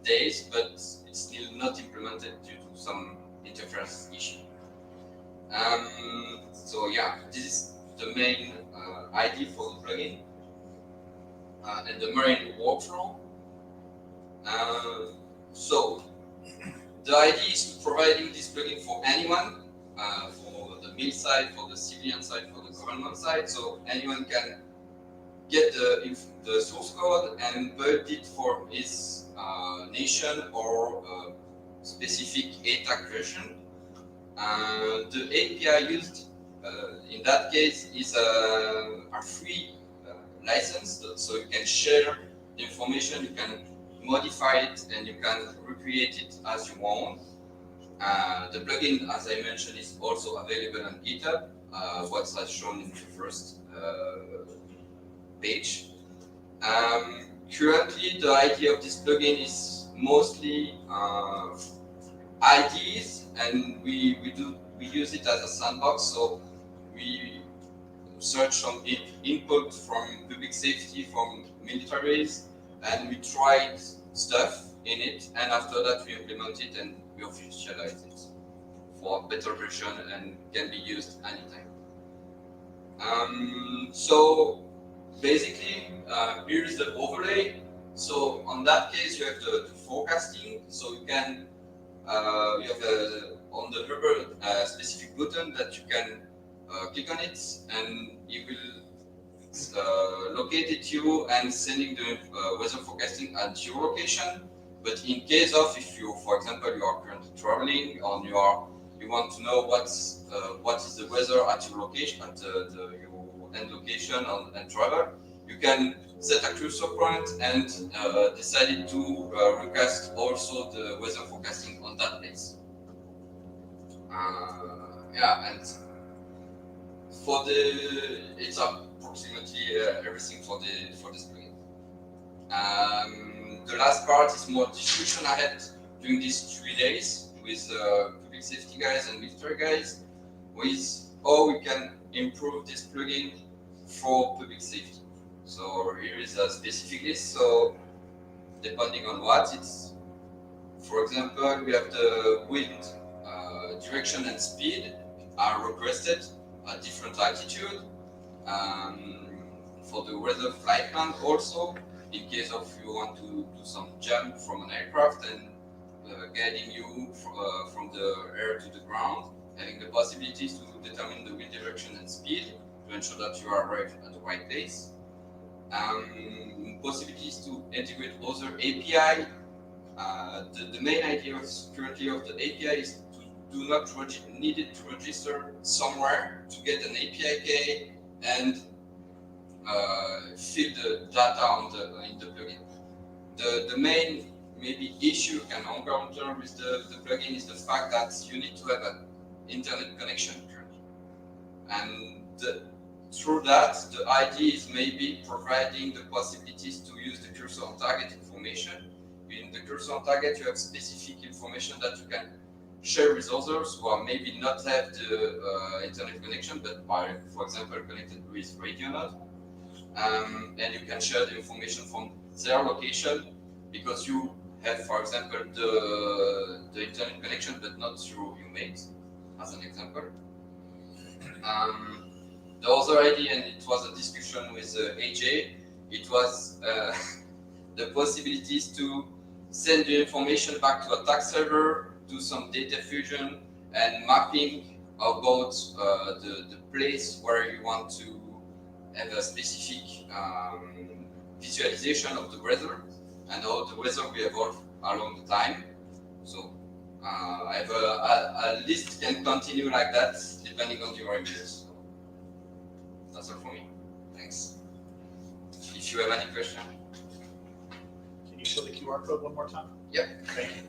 days, but it's still not implemented due to some interference issue. So yeah, this is the main idea for the plugin and the marine workflow. So the idea is providing this plugin for anyone, for the mill side, for the civilian side, for the government side, so anyone can get the source code and build it for his nation or specific TAK version. The API used in that case is a free license, so you can share the information, you can modify it, and you can recreate it as you want. The plugin, as I mentioned, is also available on GitHub, what's as shown in the first page. Currently, the idea of this plugin is mostly IDs, and we use it as a sandbox. So we search some input from public safety, from militaries, and we tried stuff in it, and after that we implement it and we officialize it for a better version and can be used anytime. So basically, here is the overlay. So on that case, you have the forecasting. So you can you have on the river a specific button that you can click on it, and it will locate it you and sending the weather forecasting at your location. But in case of, if you, for example, you are currently traveling or you want to know what is the weather at your location, at your end location and travel, you can set a cursor point and decide to recast also the weather forecasting on that place. Yeah, and for it's approximately everything for this plugin. The last part is more discussion I had during these 3 days with public safety guys and military guys, with how we can improve this plugin for public safety. So here is a specific list. So depending on what it's, for example, we have the wind direction and speed are requested at different altitude. For the weather flight plan also, in case of you want to do some jump from an aircraft and guiding you from the air to the ground, having the possibilities to determine the wind direction and speed to ensure that you are arrived at the right place. Possibilities to integrate other API. The main idea currently of the API is to do not need it to register somewhere to get an API key and fill the data in the plugin. The main maybe issue you can encounter with the plugin is the fact that you need to have an internet connection currently. And through that, the idea is maybe providing the possibilities to use the cursor on target information. In the cursor on target, you have specific information that you can share with others who are maybe not have the internet connection, but are, for example, connected with radio node. And you can share the information from their location because you have, for example, the internet connection, but not through your mate, as an example. The other idea, and it was a discussion with AJ, it was the possibilities to send the information back to a TAK server, do some data fusion and mapping about the place where you want to have a specific visualization of the weather and how the weather will evolve along the time. So I have a list can continue like that depending on your images. That's all for me. Thanks. If you have any question. Can you show the QR code one more time? Yep. Thank you.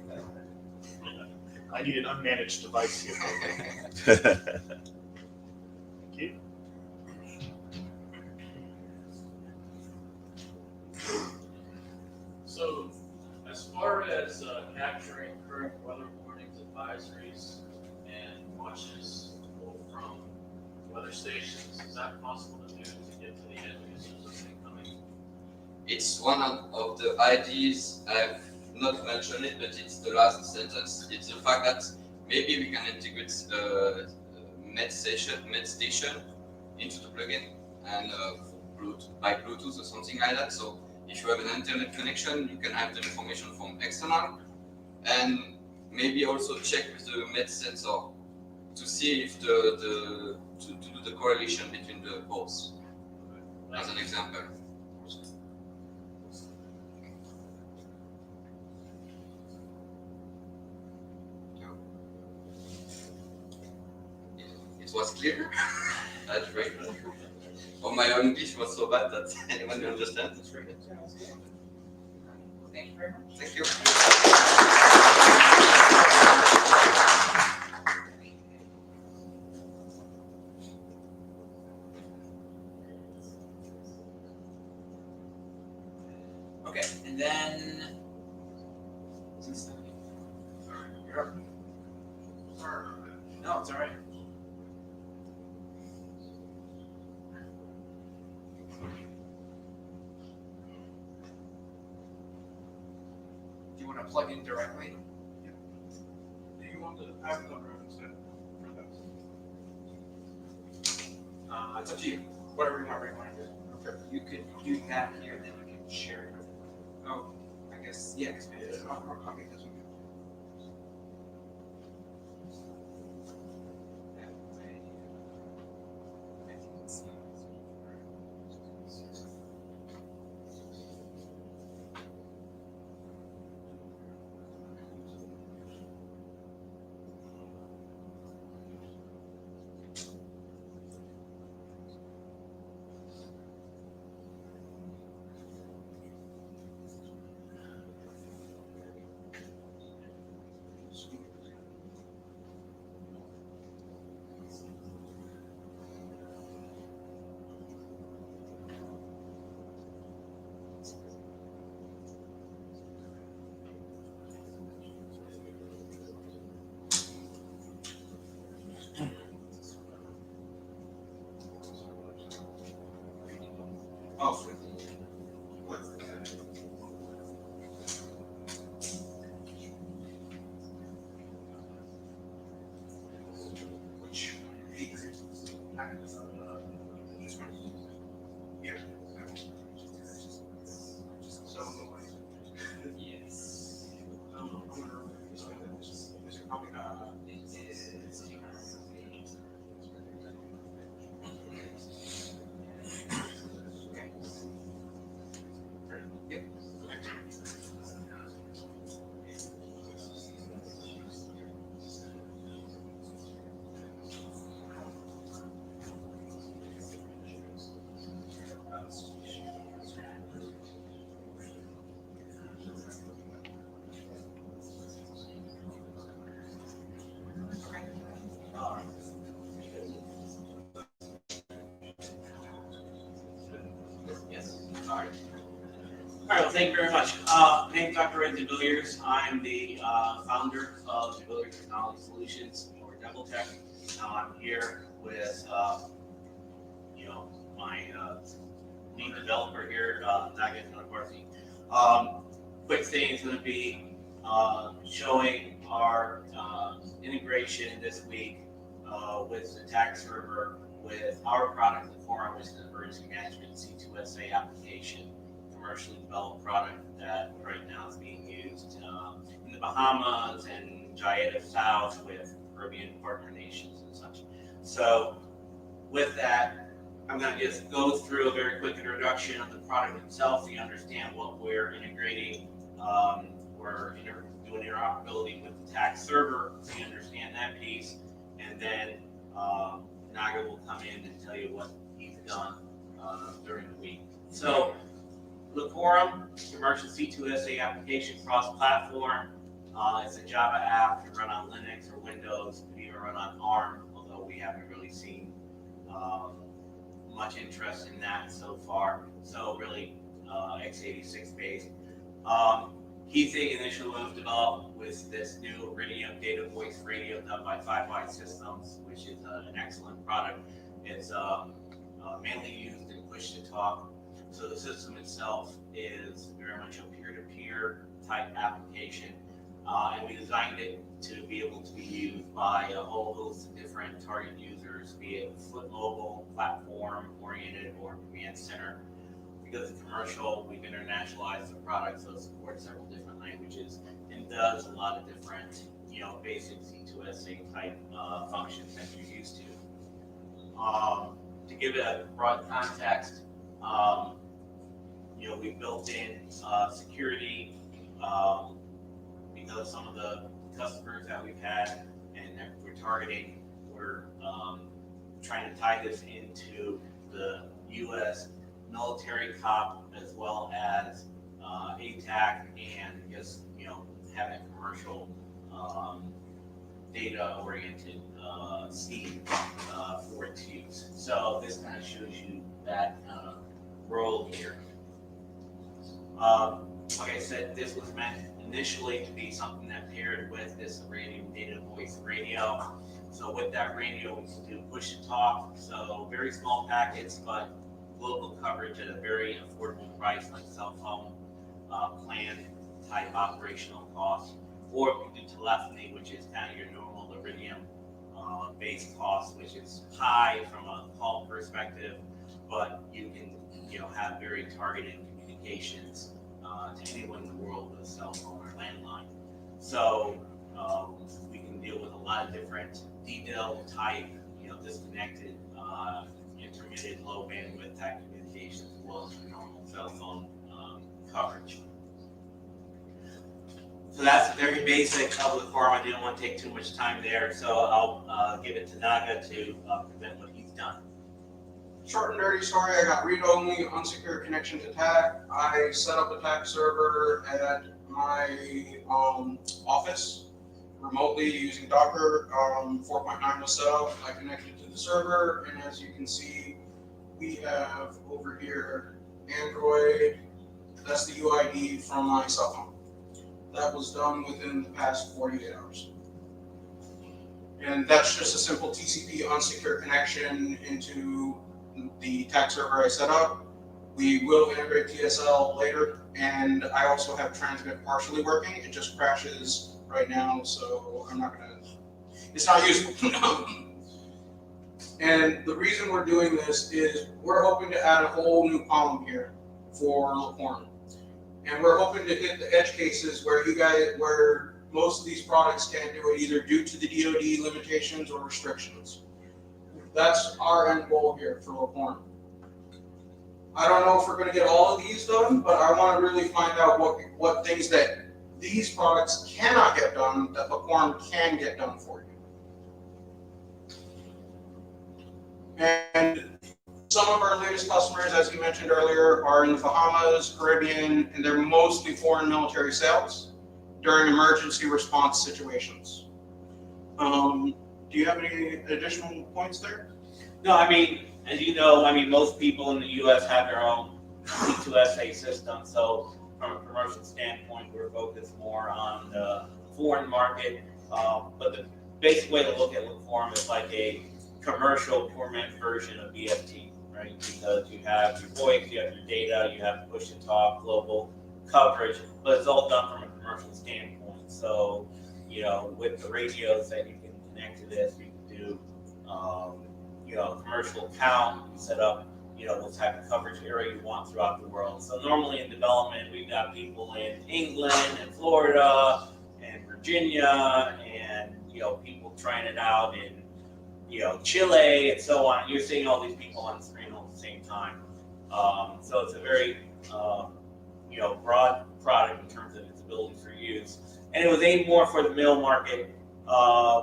I need an unmanaged device here. Thank you. So, as far as capturing current weather warnings, advisories, and watches from weather stations, is that possible to do to get to the end users of the coming? It's one of the ideas. I've not mentioned it, but it's the last sentence. It's the fact that maybe we can integrate med station into the plugin and by Bluetooth or something like that. So if you have an internet connection, you can have the information from external, and maybe also check with the med sensor to see if to do the correlation between the both. As an example. It was clear. That's great. Oh, my English was so bad that anyone will understand. That's very good. Thank you very much. Thank you. Okay, and then. No, it's all right. Do you want to plug in directly? Do you want the TAKathon instead for that? It's up to you. Whatever you want to do. Okay. You could do that here, then you can share it. Oh, I guess, yeah, because maybe it's not more copy this one. Oh, which yeah. So yes. Yes. All right. All right, well, thank you very much. My name is Dr. Ed DeVilliers. I'm the founder of DeVilliers Technology Solutions, or DevilTech. Now I'm here with, my lead developer here, TAKathon. Quick thing is going to be showing our integration this week with the tax server with our product, the Forum, which is an emergency management C2SA application, commercially developed product that right now is being used in the Bahamas and Jayeta South with Caribbean partner nations and such. So with that, I'm going to just go through a very quick introduction of the product itself so you understand what we're integrating. We're we're doing interoperability with the TAK server, so you understand that piece. And then Naga will come in and tell you what he's done during the week. So Liquorum, commercial C2SA application cross-platform. It's a Java app, can run on Linux or Windows, can even run on ARM, although we haven't really seen much interest in that so far. So really x86 based. Key thing initially was developed with this new Iridium data voice radio done by 5Y Systems, which is an excellent product. It's mainly used in push-to-talk. So the system itself is very much a peer-to-peer type application. And we designed it to be able to be used by a whole host of different target users, be it foot mobile, platform oriented, or command center. Because it's commercial, we've internationalized the product, so it supports several different languages and does a lot of different, basic C2SA type functions that you're used to. To give it a broad context, we built in security because some of the customers that we've had and that we're targeting, we're trying to tie this into the U.S. military COP as well as ATAC and just having commercial data-oriented scheme for its use. So this kind of shows you that role here. Like I said, this was meant initially to be something that paired with this Iridium data voice radio. So with that radio, we can do push to talk. So very small packets, but global coverage at a very affordable price, like cell phone plan type operational cost. Or we can do telephony, which is kind of your normal Iridium based cost, which is high from a call perspective, but you can have very targeted communications to anyone in the world with a cell phone or landline. So we can deal with a lot of different DDL type, disconnected, intermittent, low bandwidth type communications, as well as normal cell phone coverage. So that's very basic of the forum. I didn't want to take too much time there, so I'll give it to Naga to present what he's done. Short and dirty story, I got read-only unsecure connection to TAK. I set up a TAK server at my office remotely using Docker. 4.9 was set up. I connected to the server, and as you can see, we have over here Android. That's the UID from my cell phone. That was done within the past 48 hours. And that's just a simple TCP unsecure connection into the TAK server I set up. We will integrate TSL later, and I also have transmit partially working. It just crashes right now, so I'm not gonna, it's not useful. And the reason we're doing this is we're hoping to add a whole new column here for Liquorum. And we're hoping to hit the edge cases where most of these products can't do it, either due to the DoD limitations or restrictions. That's our end goal here for Liquorum. I don't know if we're going to get all of these done, but I want to really find out what things that these products cannot get done that Liquorum can get done for you. And some of our latest customers, as you mentioned earlier, are in the Bahamas, Caribbean, and they're mostly foreign military sales during emergency response situations. Do you have any additional points there? No, I mean, as you know, most people in the U.S. have their own C2SA system. So from a commercial standpoint, we're focused more on the foreign market. But the basic way to look at Liquorum is like a commercial Pullman version of BFT, right? Because you have your voice, you have your data, you have push to talk, global coverage, but it's all done from a commercial standpoint. So, with the radios that you can connect to this, you can do, commercial account, you set up, what type of coverage area you want throughout the world. So normally in development, we've got people in England and Florida and Virginia and, people trying it out in, Chile and so on. You're seeing all these people on the screen all at the same time. So it's a very, broad product in terms of its ability for use. it was aimed more for the middle market,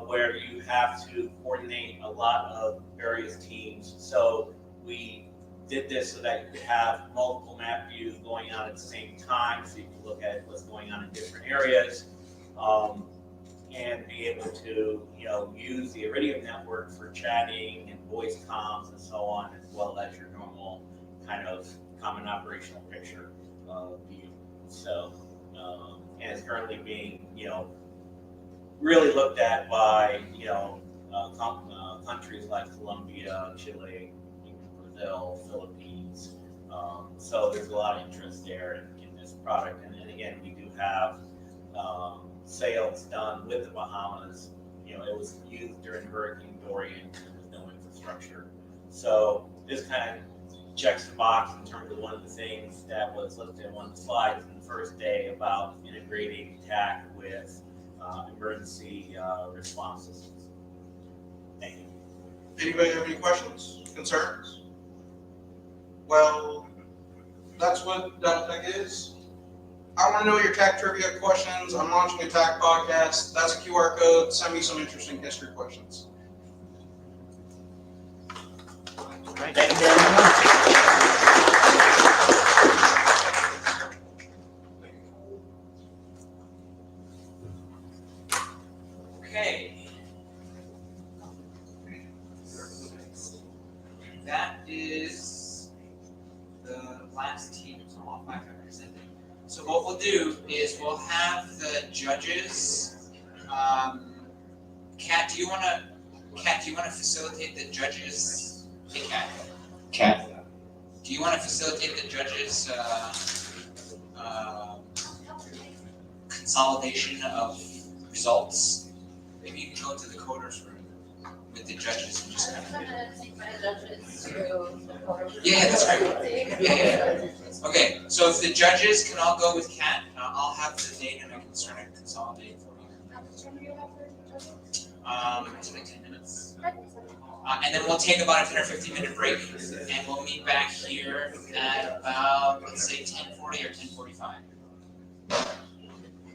where you have to coordinate a lot of various teams. So we did this so that you could have multiple map views going on at the same time, so you can look at what's going on in different areas, and be able to, use the Iridium network for chatting and voice comms and so on, as well as your normal kind of common operational picture view. So, and it's currently being, really looked at by, countries like Colombia, Chile, Brazil, Philippines. So there's a lot of interest there in this product. And then again, we do have sales done with the Bahamas. It was used during Hurricane Dorian, and there was no infrastructure. So this kind of checks the box in terms of one of the things that was listed in one of the slides in the first day about integrating TAC with emergency response systems. Thank you. Anybody have any questions, concerns? Well, that's what DeltaTech is. I want to know your TAC trivia questions. I'm launching a TAC podcast. That's a QR code. Send me some interesting history questions. Thank you very much. Okay. That is the last team, so all five are presented. So what we'll do is we'll have the judges. Kat, do you want to facilitate the judges? Hey, Kat. Do you want to facilitate the judges' consolidation of results? Maybe you can go to the coders room with the judges and just kind of. I'm gonna take my judges to the court. Yeah, that's right. Yeah. Okay, so if the judges can all go with Kat, I'll have the data and I can start to consolidate for you. How much time do you have for judges? It's like 10 minutes. And then we'll take about a 10 or 15-minute break, and we'll meet back here at about, let's say, 10:40 or 10:45.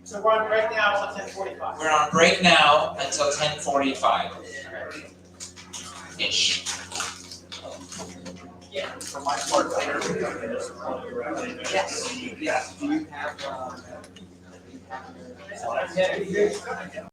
So we're on break now until 10:45. We're on break now until 10:45. Ish. Yeah. For my part, Yes. Yes. Do you have, Yeah.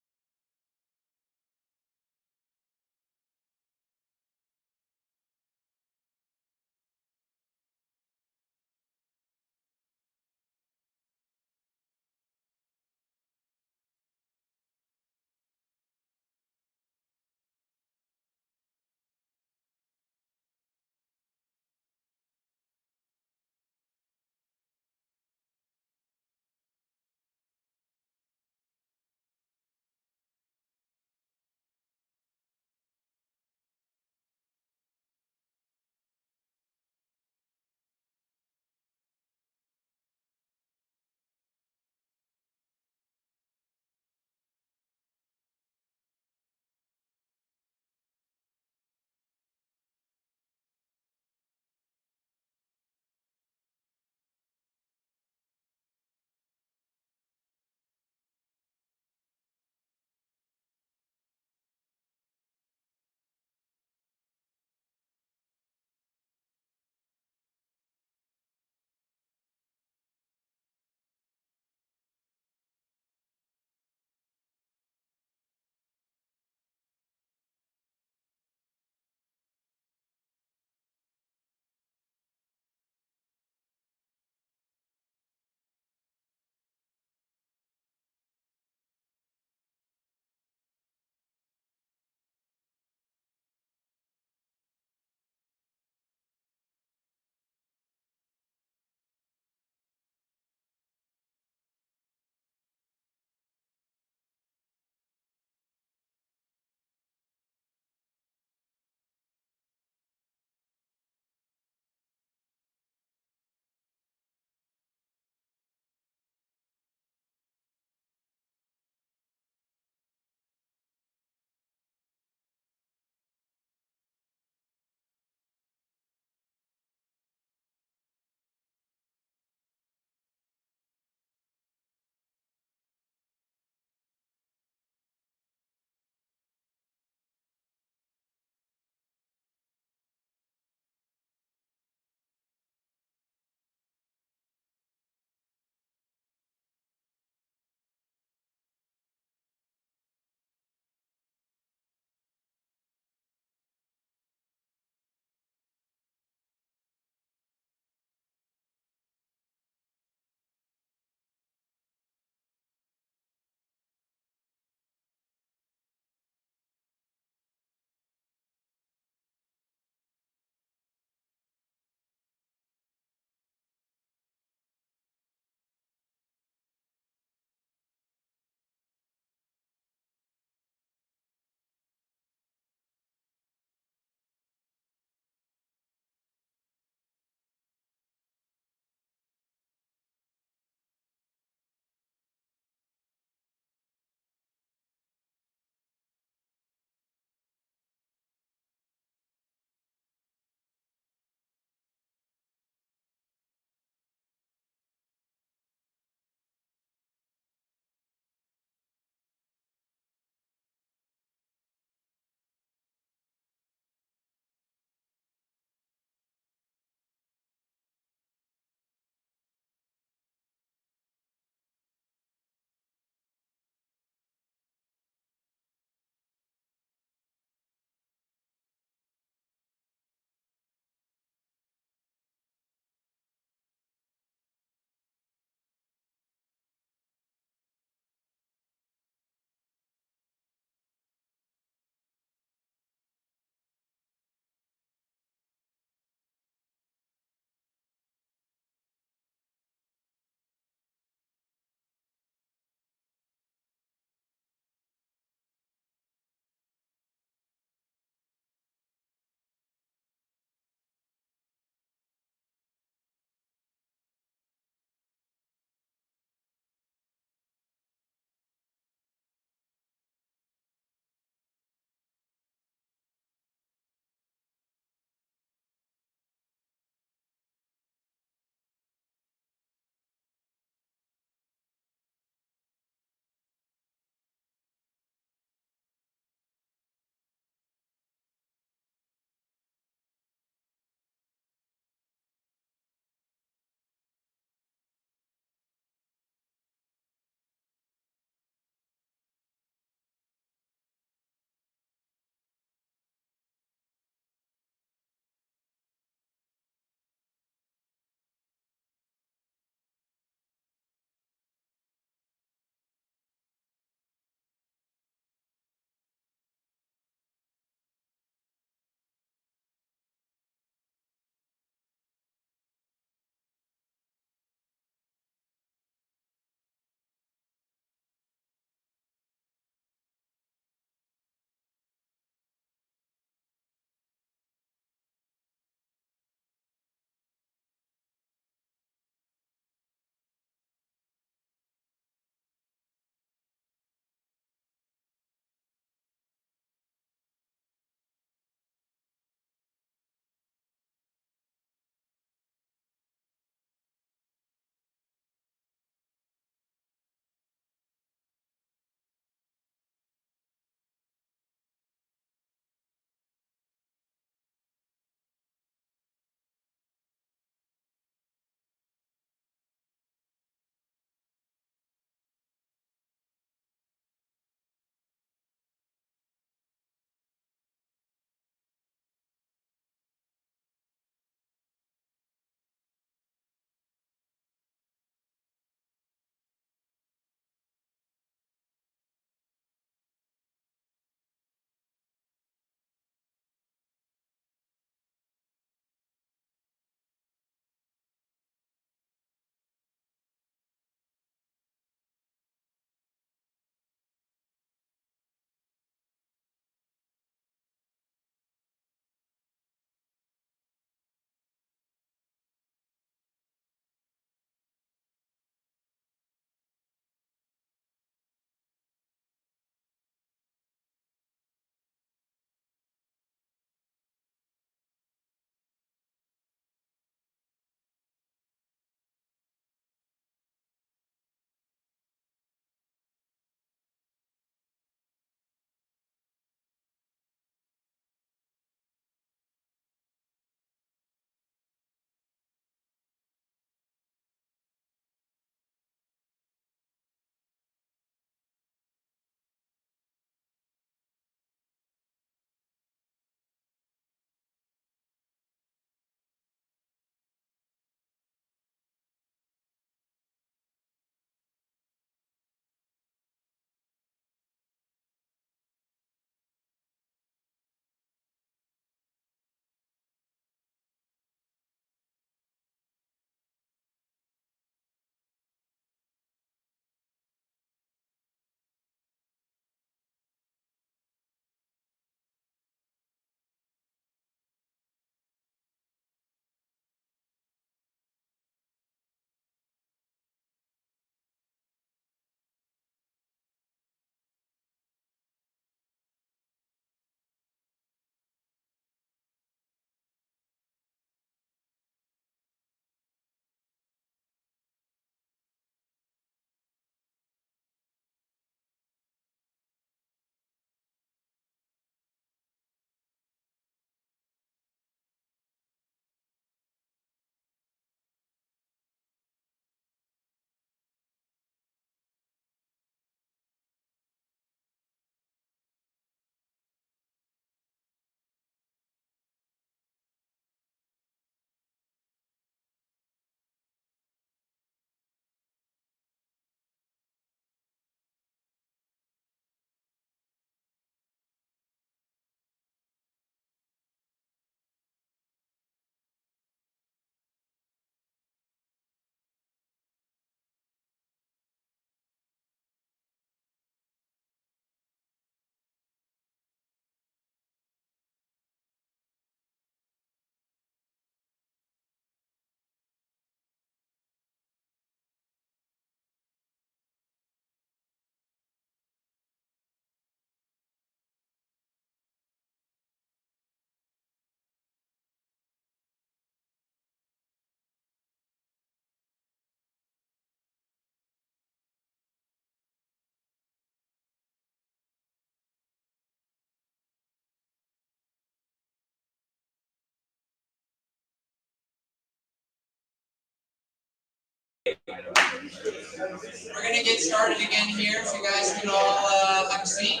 We're gonna get started again here, if you guys could all have a seat.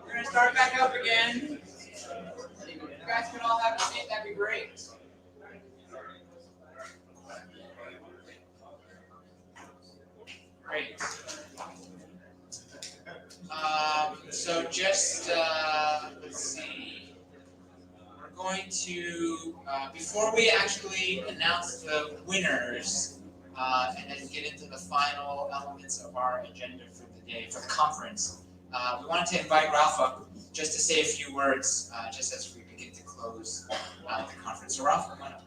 We're gonna start back up again. If you guys could all have a seat, that'd be great. Great. So just, let's see. We're going to, before we actually announce the winners, and then get into the final elements of our agenda for the day, for the conference, we wanted to invite Ralph up just to say a few words, just as we begin to close out the conference. So Ralph, come on up.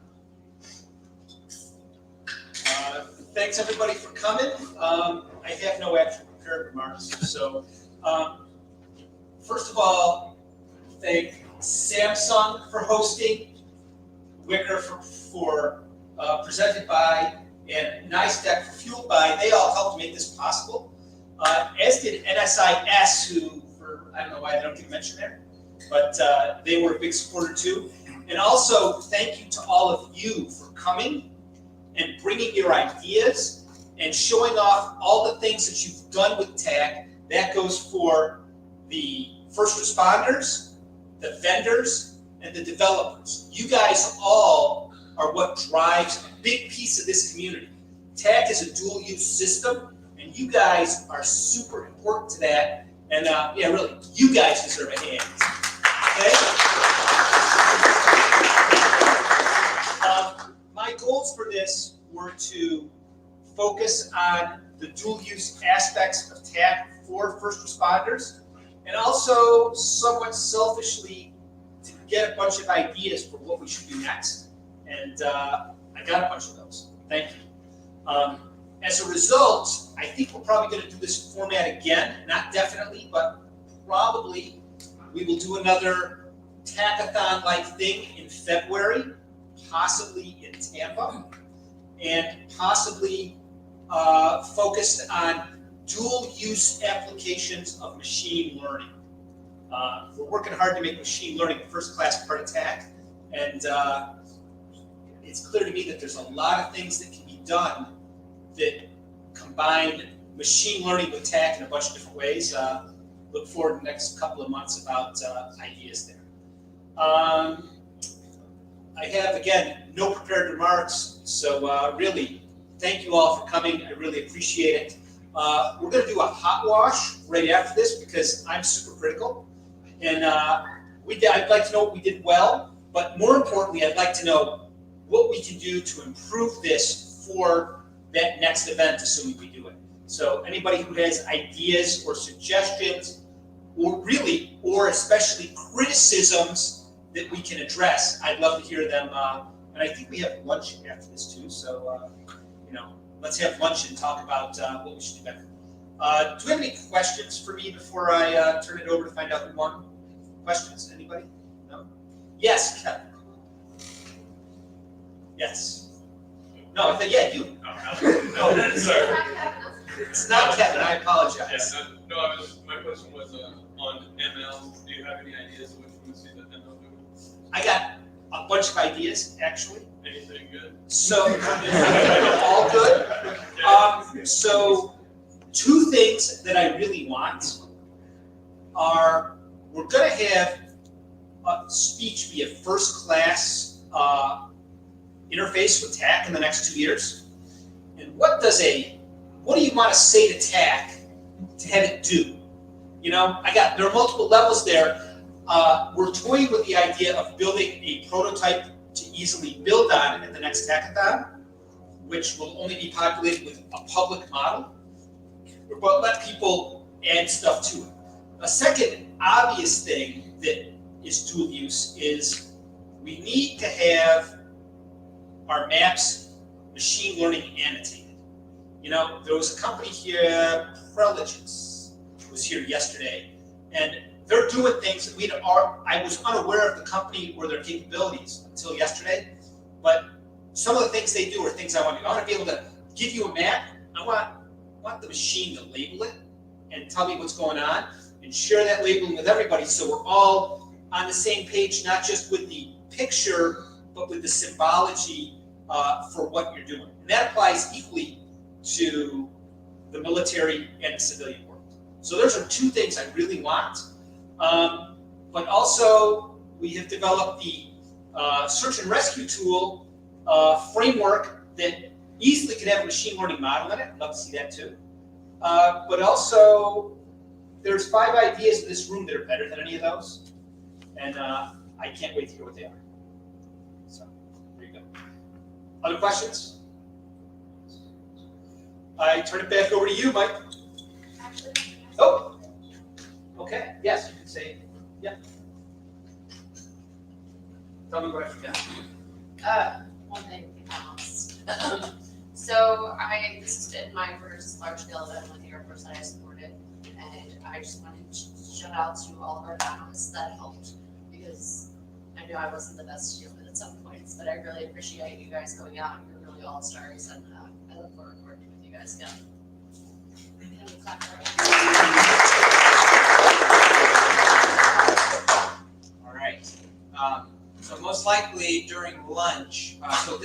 Thanks everybody for coming. I have no actual prepared remarks, so first of all, thank Samsung for hosting, Wicker for presented by, and NICEDEC for fueled by. They all helped make this possible. As did NSIS, who, I don't know why I don't get mentioned there, but they were a big supporter too. And also, thank you to all of you for coming and bringing your ideas and showing off all the things that you've done with TAK. That goes for the first responders, the vendors, and the developers. You guys all are what drives a big piece of this community. TAK is a dual-use system, and you guys are super important to that. And yeah, really, you guys deserve a hand. Okay? My goals for this were to focus on the dual-use aspects of TAK for first responders, and also somewhat selfishly to get a bunch of ideas for what we should do next. And I got a bunch of those. Thank you. As a result, I think we're probably going to do this format again. Not definitely, but probably we will do another TAKathon-like thing in February, possibly in Tampa, and possibly focused on dual-use applications of machine learning. We're working hard to make machine learning a first-class part of TAK, and it's clear to me that there's a lot of things that can be done that combine machine learning with TAK in a bunch of different ways. Look forward to the next couple of months about ideas there. I have, again, no prepared remarks, so really, thank you all for coming. I really appreciate it. We're going to do a hot wash right after this because I'm super critical. And I'd like to know what we did well, but more importantly, I'd like to know what we can do to improve this for that next event, assuming we do it. So anybody who has ideas or suggestions, or especially criticisms that we can address, I'd love to hear them. And I think we have lunch after this too, so let's have lunch and talk about what we should do better. Do we have any questions for me before I turn it over to find out who won? Questions? Anybody? No? Yes, Kevin. Yes. No, I said, yeah, you. No, sorry. It's not Kevin, I apologize. Yeah, my question was on ML. Do you have any ideas of which we see that ML do? I got a bunch of ideas, actually. Anything good? So, all good. So, two things that I really want are, we're going to have speech be a first-class interface with TAK in the next 2 years. And what do you want to say to TAK to have it do? There are multiple levels there. We're toying with the idea of building a prototype to easily build on at the next TAKathon, which will only be populated with a public model, but let people add stuff to it. A second obvious thing that is dual use is we need to have our maps machine learning annotated. There was a company here, Preligence, who was here yesterday, and they're doing things that I was unaware of the company or their capabilities until yesterday, but some of the things they do are things I want to do. I want to be able to give you a map. I want the machine to label it and tell me what's going on and share that labeling with everybody so we're all on the same page, not just with the picture, but with the symbology for what you're doing. And that applies equally to the military and the civilian world. So those are two things I really want. But also, we have developed the search and rescue tool framework that easily could have a machine learning model in it. I'd love to see that too. But also, there's 5 ideas in this room that are better than any of those. And I can't wait to hear what they are. So, there you go. Other questions? I turn it back over to you, Mike. Oh, okay. Yes, you can say, yeah. Tell me what I One thing, so this has been my first large scale event with the Air Force that I supported, and I just wanted to shout out to all of our panelists that helped, because I knew I wasn't the best shielded at some points, but I really appreciate you guys going out. You're really all stars, and I look forward to working with you guys again. All right. So most likely during lunch, for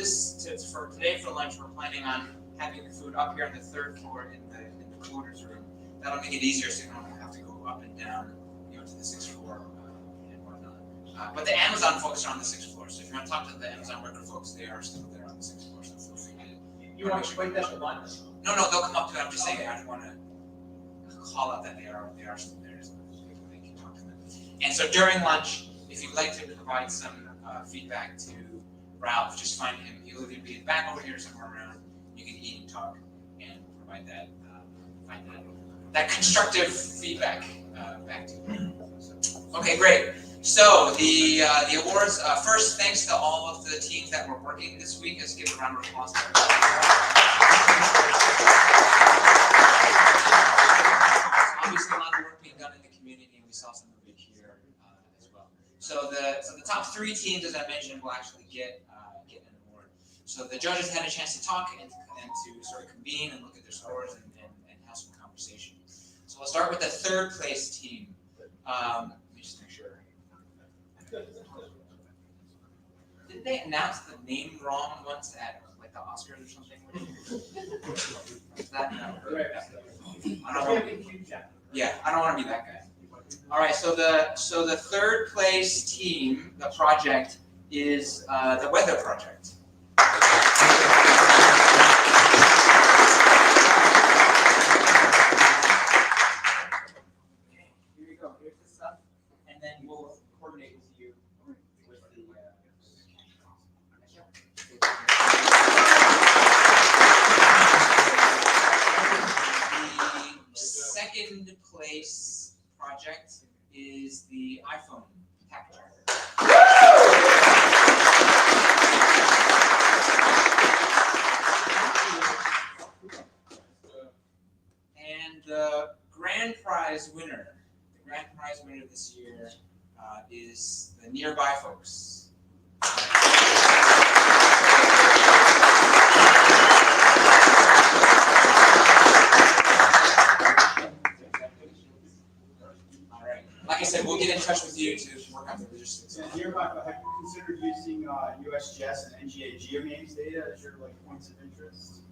today for lunch, we're planning on having the food up here on the 3rd floor in the quarters room. That'll make it easier so you don't have to go up and down, to the 6th floor and whatnot. But the Amazon folks are on the 6th floor, so if you want to talk to the Amazon worker folks, they are still there on the 6th floor. So feel free to. You want to wait that for lunch? No, they'll come up to it. I'm just saying I don't want to call out that they are still there, so they can talk to them. And so during lunch, if you'd like to provide some feedback to Ralph, just find him. He'll either be in the back over here somewhere around. You can eat and talk and provide that, that constructive feedback back to him. Okay, great. So the awards. First, thanks to all of the teams that were working this week. Let's give a round of applause. Obviously, a lot of work being done in the community, and we saw some of it here as well. So the top 3 teams, as I mentioned, will actually get an award. So the judges had a chance to talk and to sort of convene and look at their scores and have some conversation. So we'll start with the 3rd place team. Let me just make sure. Did they announce the name wrong once at like the Oscars or something? Is that no? I don't want to be that guy. All right, so the 3rd place team, the project, is the Weather Project. Okay, here you go. Here's the stuff, and then we'll coordinate with you with the 2nd place project is the iPhone TAKathon. And the grand prize winner this year is the Nearby folks. Like I said, we'll get in touch with you to work out the logistics. Yeah, Nearby, have you considered using USGS and NGA geomains data as your points of interest?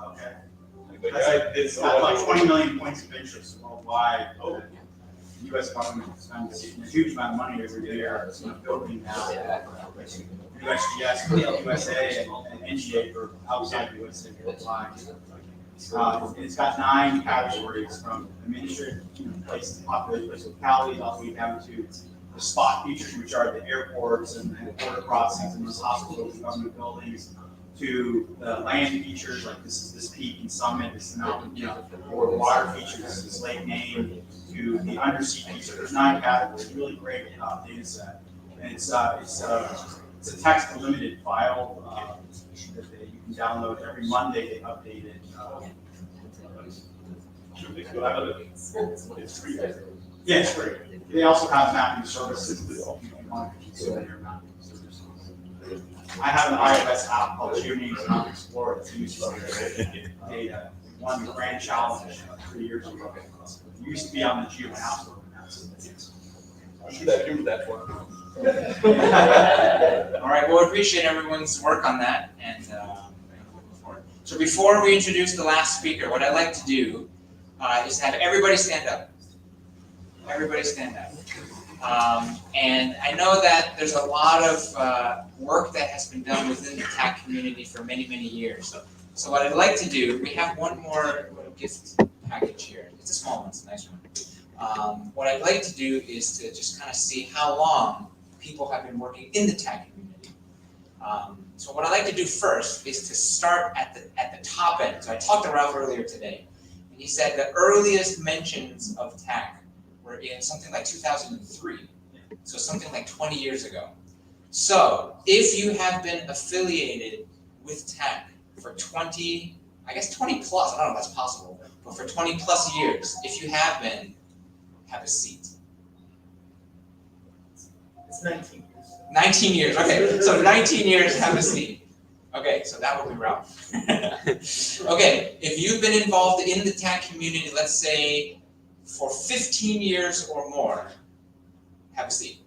Okay. It's got like 20 million points of interest worldwide. The U.S. government spends a huge amount of money every year building out USGS, USA, and NGA for outside the USA worldwide. It's got 9 categories from administrative places, populated places, localities, all the way down to the spot features, which are the airports and border crossings and those hospitals and government buildings, to the land features, like this peak and summit, this mountain, or water features, this lake name, to the undersea features. There's 9 categories, really great data set. And it's a text limited file that you can download every Monday. They update it. It's free. Yeah, it's free. They also have mapping services if you want to consume their mapping services. I have an iOS app called Geonames Map Explorer that uses data. Won the grand challenge 3 years ago. used to be on the Geo house. What should I do that for? All right, well, we appreciate everyone's work on that, and looking forward. So before we introduce the last speaker, what I'd like to do is have everybody stand up. Everybody stand up. And I know that there's a lot of work that has been done within the TAC community for many, many years. So what I'd like to do, we have one more gift package here. It's a small one, it's a nice one. What I'd like to do is to just kind of see how long people have been working in the TAC community. So what I'd like to do first is to start at the top end. So I talked to Ralph earlier today, and he said the earliest mentions of TAC were in something like 2003, so something like 20 years ago. So if you have been affiliated with TAC for 20, I guess 20 plus, I don't know if that's possible, but for 20 plus years, if you have been, have a seat. It's 19 years. 19 years, okay, so 19 years, have a seat. Okay, so that would be Ralph. Okay, if you've been involved in the TAC community, let's say for 15 years or more, have a seat.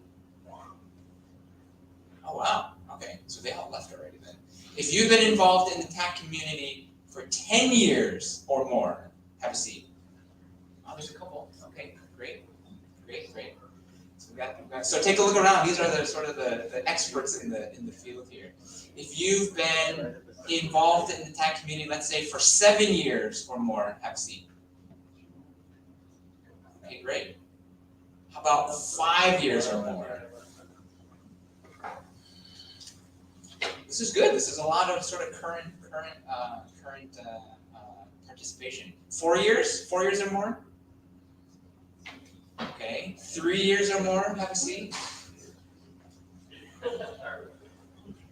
Oh wow, okay, so they all left already then. If you've been involved in the TAC community for 10 years or more, have a seat. Oh, there's a couple, okay, great, great, great. So take a look around. These are the sort of the experts in the field here. If you've been involved in the TAC community, let's say for 7 years or more, have a seat. Okay, great. How about 5 years or more? This is good. This is a lot of sort of current participation. 4 years? 4 years or more? Okay, 3 years or more, have a seat.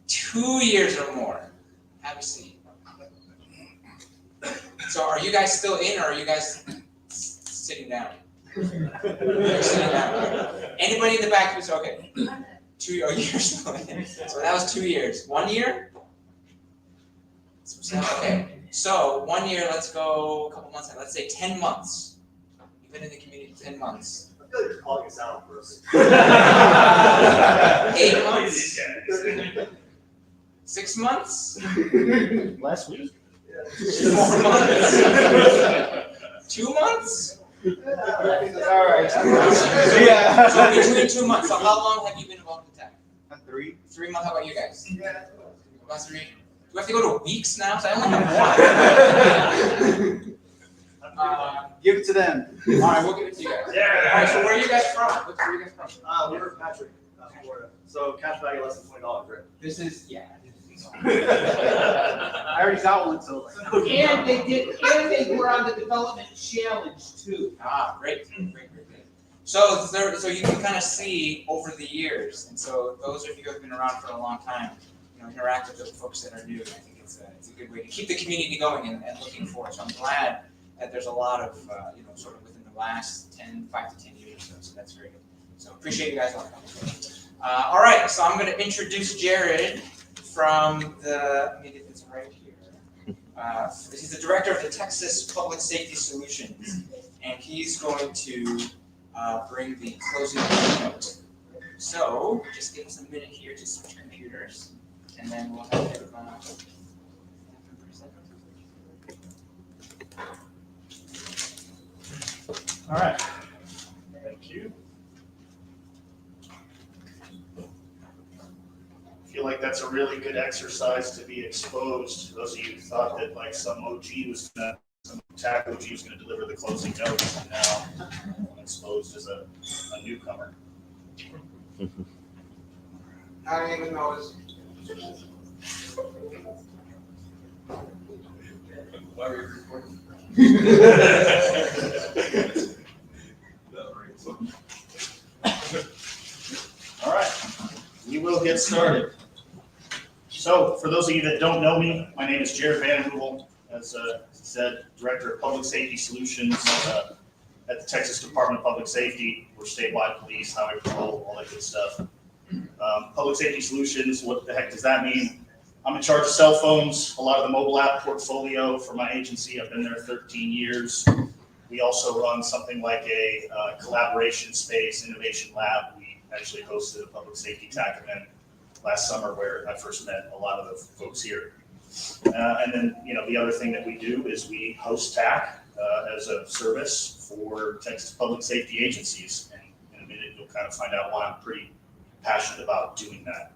2 years or more, have a seat. So are you guys still in, or are you guys sitting down? You're sitting down. Anybody in the back who's okay? 2 years still in. So that was 2 years. 1 year? Okay, so 1 year, let's go a couple months, let's say 10 months. You've been in the community 10 months. I feel like you're calling us out first. 8 months? 6 months? Last week? 4 months? 2 months? All right. So between 2 months. So how long have you been involved in TAC? 3. 3 months. How about you guys? Yeah. About 3. Do we have to go to weeks now? So I only have 1. Give it to them. All right, we'll give it to you guys. Yeah. All right, so where are you guys from? Where are you guys from? We're Patrick, Florida. So cash value less than $20, right? This is, yeah. I already got one, so. And they were on the development challenge too. Ah, great. So you can kind of see over the years, and so those of you who have been around for a long time, interact with the folks that are new. I think it's a good way to keep the community going and looking forward. So I'm glad that there's a lot of, sort of within the last 5 to 10 years or so, so that's very good. So appreciate you guys all coming. All right, so I'm going to introduce Jared from let me get this right here. He's the director of the Texas Public Safety Solutions, and he's going to bring the closing keynote. So just give us a minute here to switch computers, and then we'll have him present. All right. Thank you. I feel like that's a really good exercise to be exposed. Those of you who thought that like some TAC OG was gonna deliver the closing notes, and now I'm exposed as a newcomer. I didn't even notice. Why were you recording? All right, we will get started. So, for those of you that don't know me, my name is Jared Vandenhoevel, as said, Director of Public Safety Solutions at the Texas Department of Public Safety. We're statewide police, highway patrol, all that good stuff. Public Safety Solutions, what the heck does that mean? I'm in charge of cell phones, a lot of the mobile app portfolio for my agency. I've been there 13 years. We also run something like a collaboration space, innovation lab. We actually hosted a public safety TAK event last summer where I first met a lot of the folks here. And then, the other thing that we do is we host TAK as a service for Texas public safety agencies. And in a minute, you'll kind of find out why I'm pretty passionate about doing that.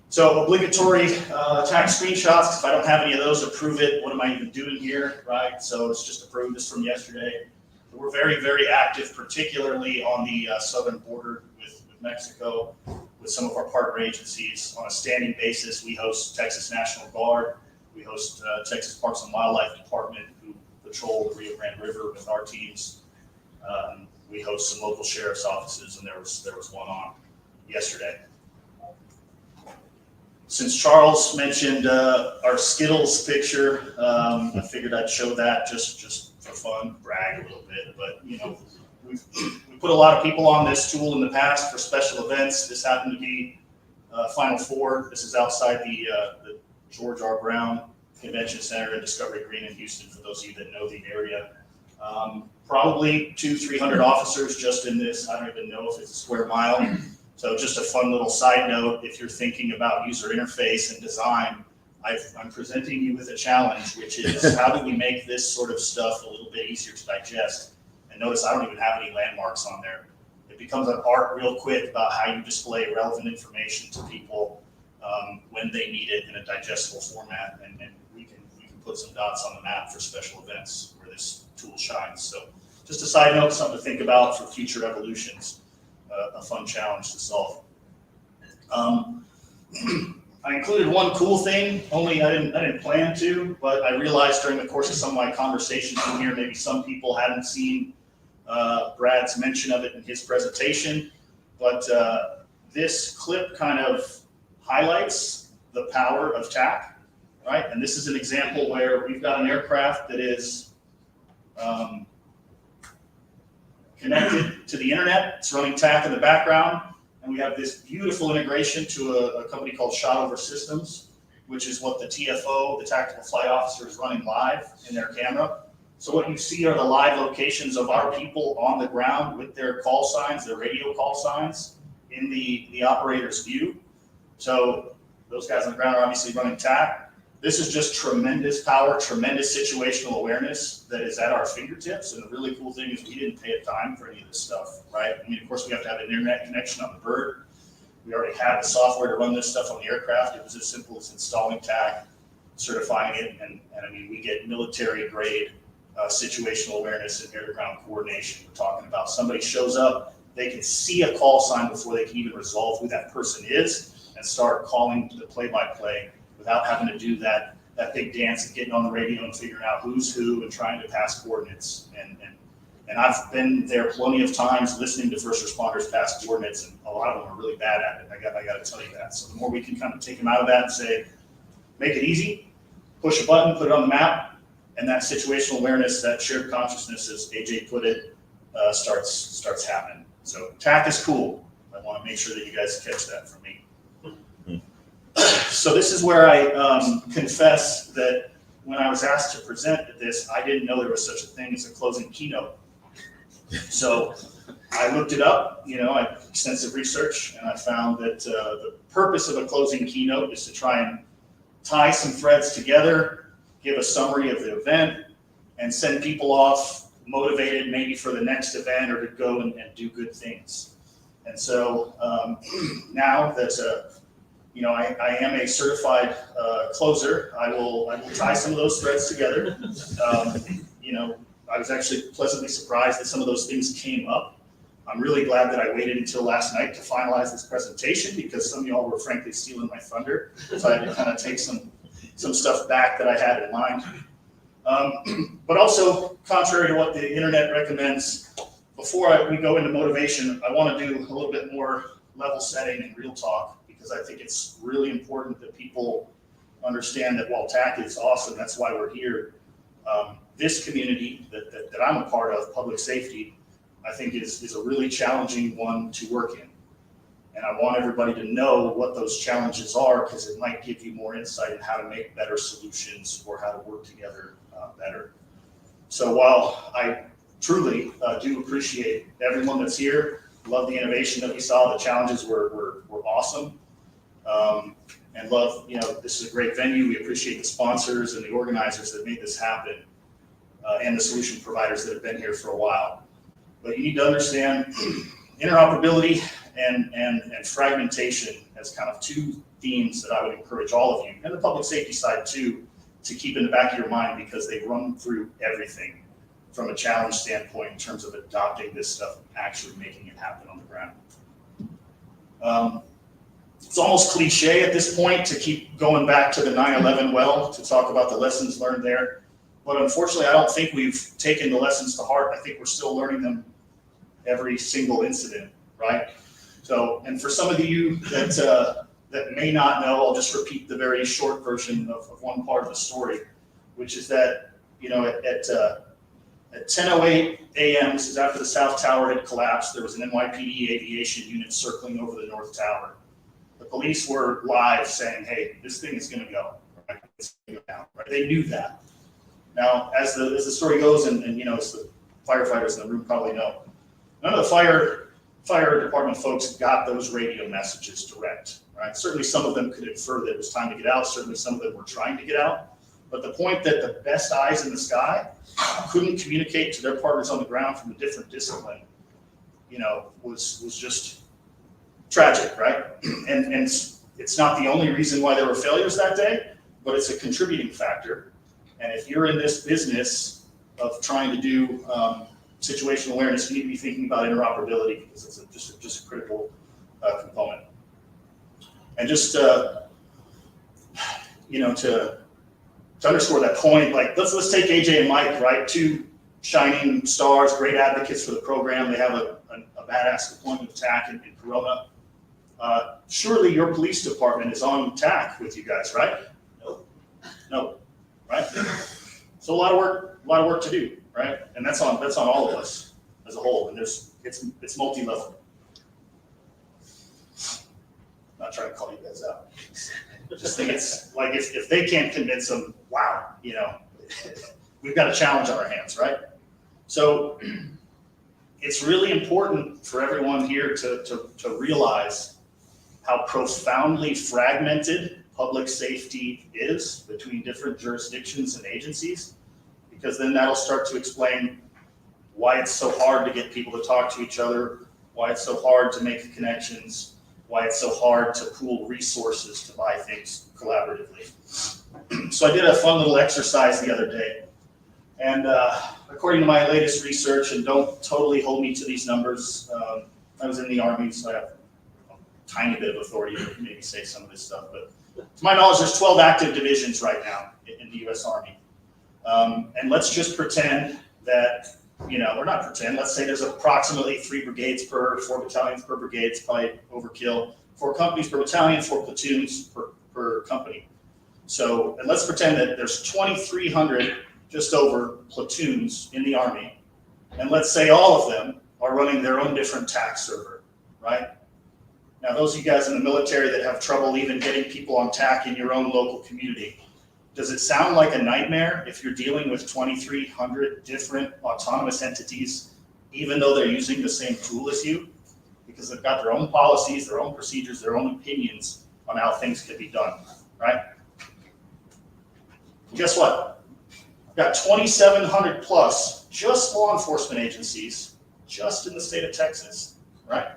So obligatory TAK screenshots. If I don't have any of those, approve it. What am I even doing here, right? So it's just approved this from yesterday. We're very, very active, particularly on the southern border with Mexico, with some of our partner agencies. On a standing basis, we host Texas National Guard. We host Texas Parks and Wildlife Department, who patrol the Rio Grande River with our teams. We host some local sheriff's offices, and there was one on yesterday. Since Charles mentioned our Skittles picture, I figured I'd show that just for fun, brag a little bit. But we put a lot of people on this tool in the past for special events. This happened to be Final Four. This is outside the George R. Brown Convention Center in Discovery Green in Houston, for those of you that know the area. Probably 200-300 officers just in this. I don't even know if it's a square mile. So just a fun little side note, if you're thinking about user interface and design, I'm presenting you with a challenge, which is how do we make this sort of stuff a little bit easier to digest? And notice I don't even have any landmarks on there. It becomes an art real quick about how you display relevant information to people when they need it in a digestible format. And we can put some dots on the map for special events where this tool shines. So just a side note, something to think about for future evolutions. A fun challenge to solve. I included one cool thing, only I didn't plan to, but I realized during the course of some of my conversations in here, maybe some people hadn't seen Brad's mention of it in his presentation, but this clip kind of highlights the power of TAK, right? And this is an example where we've got an aircraft that is connected to the internet. It's running TAK in the background. And we have this beautiful integration to a company called Shotover Systems, which is what the TFO, the Tactical Flight Officer, is running live in their camera. So what you see are the live locations of our people on the ground with their call signs, their radio call signs, in the operator's view. So those guys on the ground are obviously running TAK. This is just tremendous power, tremendous situational awareness that is at our fingertips. And the really cool thing is we didn't pay a dime for any of this stuff, right? I mean, of course, we have to have an internet connection on the bird. We already had the software to run this stuff on the aircraft. It was as simple as installing TAK, certifying it, and I mean, we get military-grade situational awareness and air-to-ground coordination. We're talking about somebody shows up, they can see a call sign before they can even resolve who that person is and start calling the play-by-play without having to do that big dance of getting on the radio and figuring out who's who and trying to pass coordinates. And I've been there plenty of times listening to first responders pass coordinates, and a lot of them are really bad at it. I got to tell you that. So the more we can kind of take them out of that and say, make it easy, push a button, put it on the map, and that situational awareness, that shared consciousness, as AJ put it, starts happening. So TAK is cool. I want to make sure that you guys catch that from me. So this is where I confess that when I was asked to present at this, I didn't know there was such a thing as a closing keynote. So I looked it up, I did extensive research, and I found that the purpose of a closing keynote is to try and tie some threads together, give a summary of the event, and send people off motivated maybe for the next event or to go and do good things. And so now that I am a certified closer, I will tie some of those threads together. I was actually pleasantly surprised that some of those things came up. I'm really glad that I waited until last night to finalize this presentation because some of y'all were frankly stealing my thunder. So I had to kind of take some stuff back that I had in mind. But also, contrary to what the internet recommends, before we go into motivation, I want to do a little bit more level setting and real talk, because I think it's really important that people understand that while TAK is awesome, that's why we're here. This community that I'm a part of, public safety, I think is a really challenging one to work in. And I want everybody to know what those challenges are, because it might give you more insight in how to make better solutions or how to work together better. So while I truly do appreciate everyone that's here, love the innovation that we saw, the challenges were awesome. And love, this is a great venue. We appreciate the sponsors and the organizers that made this happen, and the solution providers that have been here for a while. But you need to understand interoperability and fragmentation as kind of two themes that I would encourage all of you, and the public safety side too, to keep in the back of your mind, because they run through everything from a challenge standpoint in terms of adopting this stuff and actually making it happen on the ground. It's almost cliche at this point to keep going back to the 9/11 well to talk about the lessons learned there. But unfortunately, I don't think we've taken the lessons to heart. I think we're still learning them every single incident, right? So, and for some of you that may not know, I'll just repeat the very short version of one part of the story, which is that, at 10:08 a.m., this is after the South Tower had collapsed, there was an NYPD aviation unit circling over the North Tower. The police were live saying, hey, this thing is going to go, right? It's going to go down, right? They knew that. Now, as the story goes, and as the firefighters in the room probably know, none of the fire department folks got those radio messages direct, right? Certainly some of them could infer that it was time to get out. Certainly some of them were trying to get out. But the point that the best eyes in the sky couldn't communicate to their partners on the ground from a different discipline, was just tragic, right? And it's not the only reason why there were failures that day, but it's a contributing factor. And if you're in this business of trying to do situational awareness, you need to be thinking about interoperability, because it's just a critical component. And just to underscore that point, like let's take AJ and Mike, right? Two shining stars, great advocates for the program. They have a badass deployment of TAC in Corona. Surely your police department is on TAC with you guys, right? No, right? So a lot of work to do, right? And that's on all of us as a whole. And it's multi-level. Not trying to call you guys out. I just think it's like if they can't convince them, wow, we've got a challenge on our hands, right? So it's really important for everyone here to realize how profoundly fragmented public safety is between different jurisdictions and agencies, because then that'll start to explain why it's so hard to get people to talk to each other, why it's so hard to make connections, why it's so hard to pool resources to buy things collaboratively. So I did a fun little exercise the other day, and according to my latest research, and don't totally hold me to these numbers, I was in the Army, so I have a tiny bit of authority to maybe say some of this stuff, but to my knowledge, there's 12 active divisions right now in the U.S. Army. And let's just pretend that, or not pretend, let's say there's approximately 3 brigades 4 battalions per brigade. It's probably overkill. 4 companies per battalion, 4 platoons per company. So, and let's pretend that there's 2,300 just over platoons in the Army. And let's say all of them are running their own different TAC server, right? Now, those of you guys in the military that have trouble even getting people on TAC in your own local community, does it sound like a nightmare if you're dealing with 2,300 different autonomous entities, even though they're using the same tool as you? Because they've got their own policies, their own procedures, their own opinions on how things can be done, right? Guess what? I've got 2,700 plus just law enforcement agencies just in the state of Texas, right?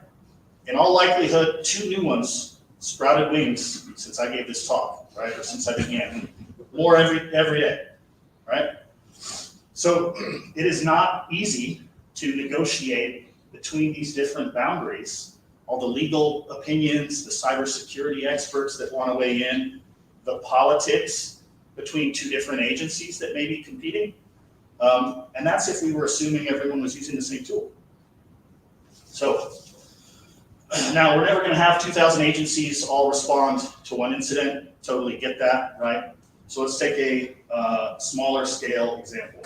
In all likelihood, 2 new ones sprouted wings since I gave this talk, right? Or since I began. More every day, right? So it is not easy to negotiate between these different boundaries. All the legal opinions, the cybersecurity experts that want to weigh in, the politics between 2 different agencies that may be competing. And that's if we were assuming everyone was using the same tool. So now we're never going to have 2,000 agencies all respond to one incident. Totally get that, right? So let's take a smaller scale example.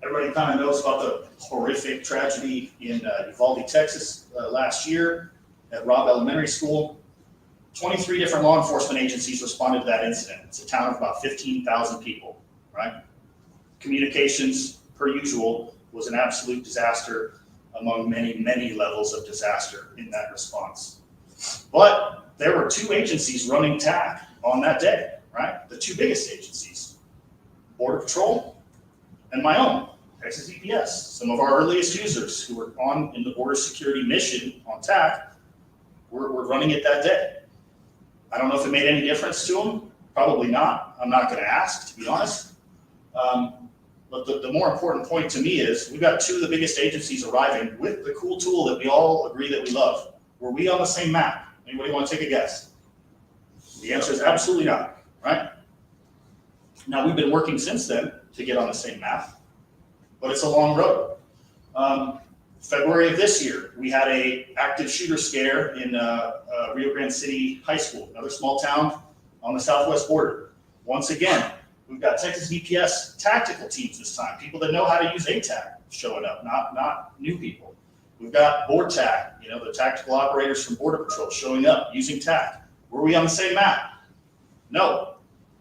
Everybody kind of knows about the horrific tragedy in Uvalde, Texas last year at Robb Elementary School. 23 different law enforcement agencies responded to that incident. It's a town of about 15,000 people, right? communications, per usual, was an absolute disaster among many, many levels of disaster in that response. But there were 2 agencies running TAC on that day, right? The 2 biggest agencies, Border Patrol and my own, Texas EPS. Some of our earliest users who were in the border security mission on TAC were running it that day. I don't know if it made any difference to them. Probably not. I'm not going to ask, to be honest. But the more important point to me is we've got 2 of the biggest agencies arriving with the cool tool that we all agree that we love. Were we on the same map? Anybody want to take a guess? The answer is absolutely not, right? Now, we've been working since then to get on the same map, but it's a long road. February of this year, we had a active shooter scare in Rio Grande City High School, another small town on the southwest border. Once again, we've got Texas EPS tactical teams this time, people that know how to use ATAC showing up, not new people. We've got board TAC, the tactical operators from Border Patrol showing up using TAC. Were we on the same map? No,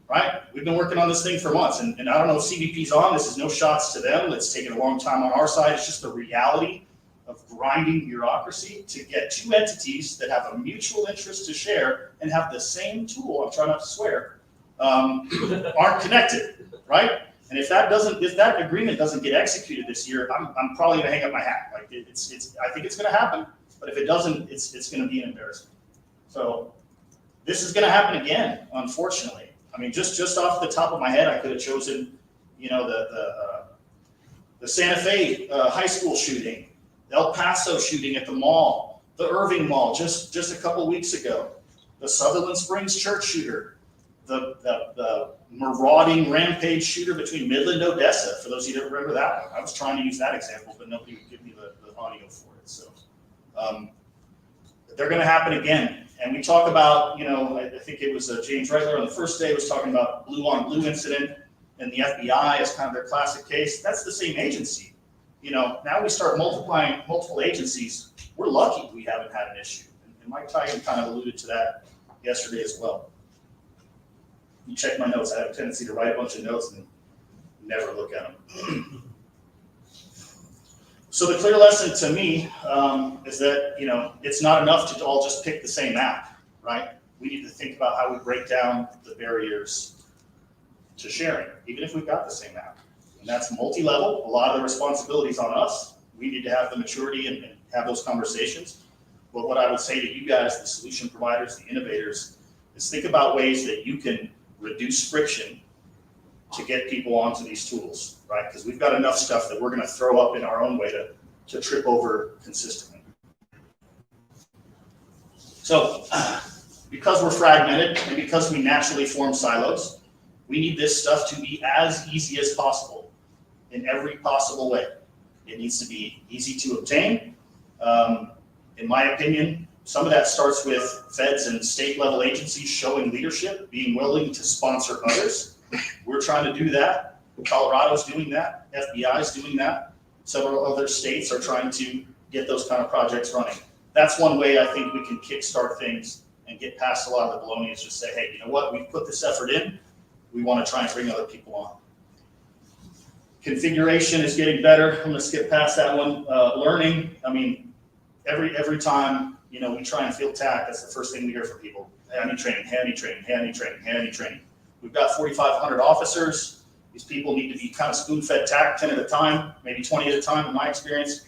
right? We've been working on this thing for months, and I don't know if CBP's on. This is no shots to them. It's taken a long time on our side. It's just the reality of grinding bureaucracy to get 2 entities that have a mutual interest to share and have the same tool, I'm trying not to swear, aren't connected, right? And if that agreement doesn't get executed this year, I'm probably gonna hang up my hat. Like I think it's gonna happen, but if it doesn't, it's gonna be an embarrassment. So this is gonna happen again, unfortunately. I mean, just off the top of my head, I could have chosen, the Santa Fe high school shooting, the El Paso shooting at the mall, the Irving Mall just a couple weeks ago, the Sutherland Springs church shooter, the marauding rampage shooter between Midland and Odessa, for those of you that remember that one. I was trying to use that example, but nobody would give me the audio for it. So they're going to happen again. And we talk about, I think it was James Reitler on the first day was talking about blue on blue incident and the FBI as kind of their classic case. That's the same agency. Now we start multiplying multiple agencies. We're lucky we haven't had an issue. And Mike Tygan kind of alluded to that yesterday as well. You check my notes. I have a tendency to write a bunch of notes and never look at them. So the clear lesson to me is that, it's not enough to all just pick the same app, right? We need to think about how we break down the barriers to sharing, even if we've got the same app. And that's multi-level. A lot of the responsibilities on us. We need to have the maturity and have those conversations. But what I would say to you guys, the solution providers, the innovators, is think about ways that you can reduce friction to get people onto these tools, right? Because we've got enough stuff that we're going to throw up in our own way to trip over consistently. So because we're fragmented and because we naturally form silos, we need this stuff to be as easy as possible in every possible way. It needs to be easy to obtain. In my opinion, some of that starts with feds and state level agencies showing leadership, being willing to sponsor others. We're trying to do that. Colorado's doing that. FBI is doing that. Several other states are trying to get those kind of projects running. That's one way I think we can kickstart things and get past a lot of the baloney is just say, hey, you know what? We've put this effort in. We want to try and bring other people on. Configuration is getting better. I'm going to skip past that one. Learning. I mean, every time, we try and field TAC, that's the first thing we hear from people. Hey, I need training, hey, I need training, hey, I need training, hey, I need training. We've got 4,500 officers. These people need to be kind of spoon-fed TAC 10 at a time, maybe 20 at a time in my experience.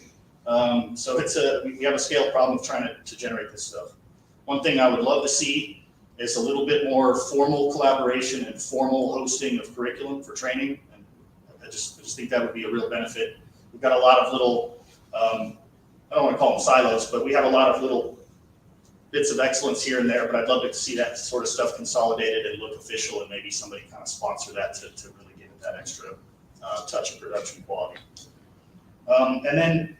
So we have a scale problem of trying to generate this stuff. One thing I would love to see is a little bit more formal collaboration and formal hosting of curriculum for training. And I just think that would be a real benefit. We've got a lot of little, I don't want to call them silos, but we have a lot of little bits of excellence here and there, but I'd love to see that sort of stuff consolidated and look official and maybe somebody kind of sponsor that to really give it that extra touch of production quality. And then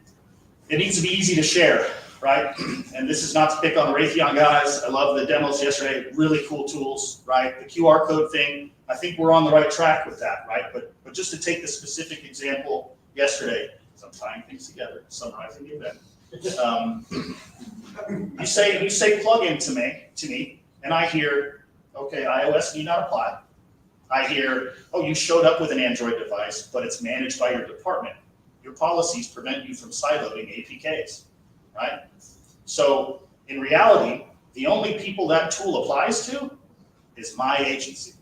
it needs to be easy to share, right? And this is not to pick on the Raytheon guys. I love the demos yesterday, really cool tools, right? The QR code thing, I think we're on the right track with that, right? But just to take the specific example yesterday, so I'm tying things together, summarizing the event. You say plug in to me, and I hear, okay, iOS need not apply. I hear, oh, you showed up with an Android device, but it's managed by your department. Your policies prevent you from sideloading APKs, right? So in reality, the only people that tool applies to is my agency,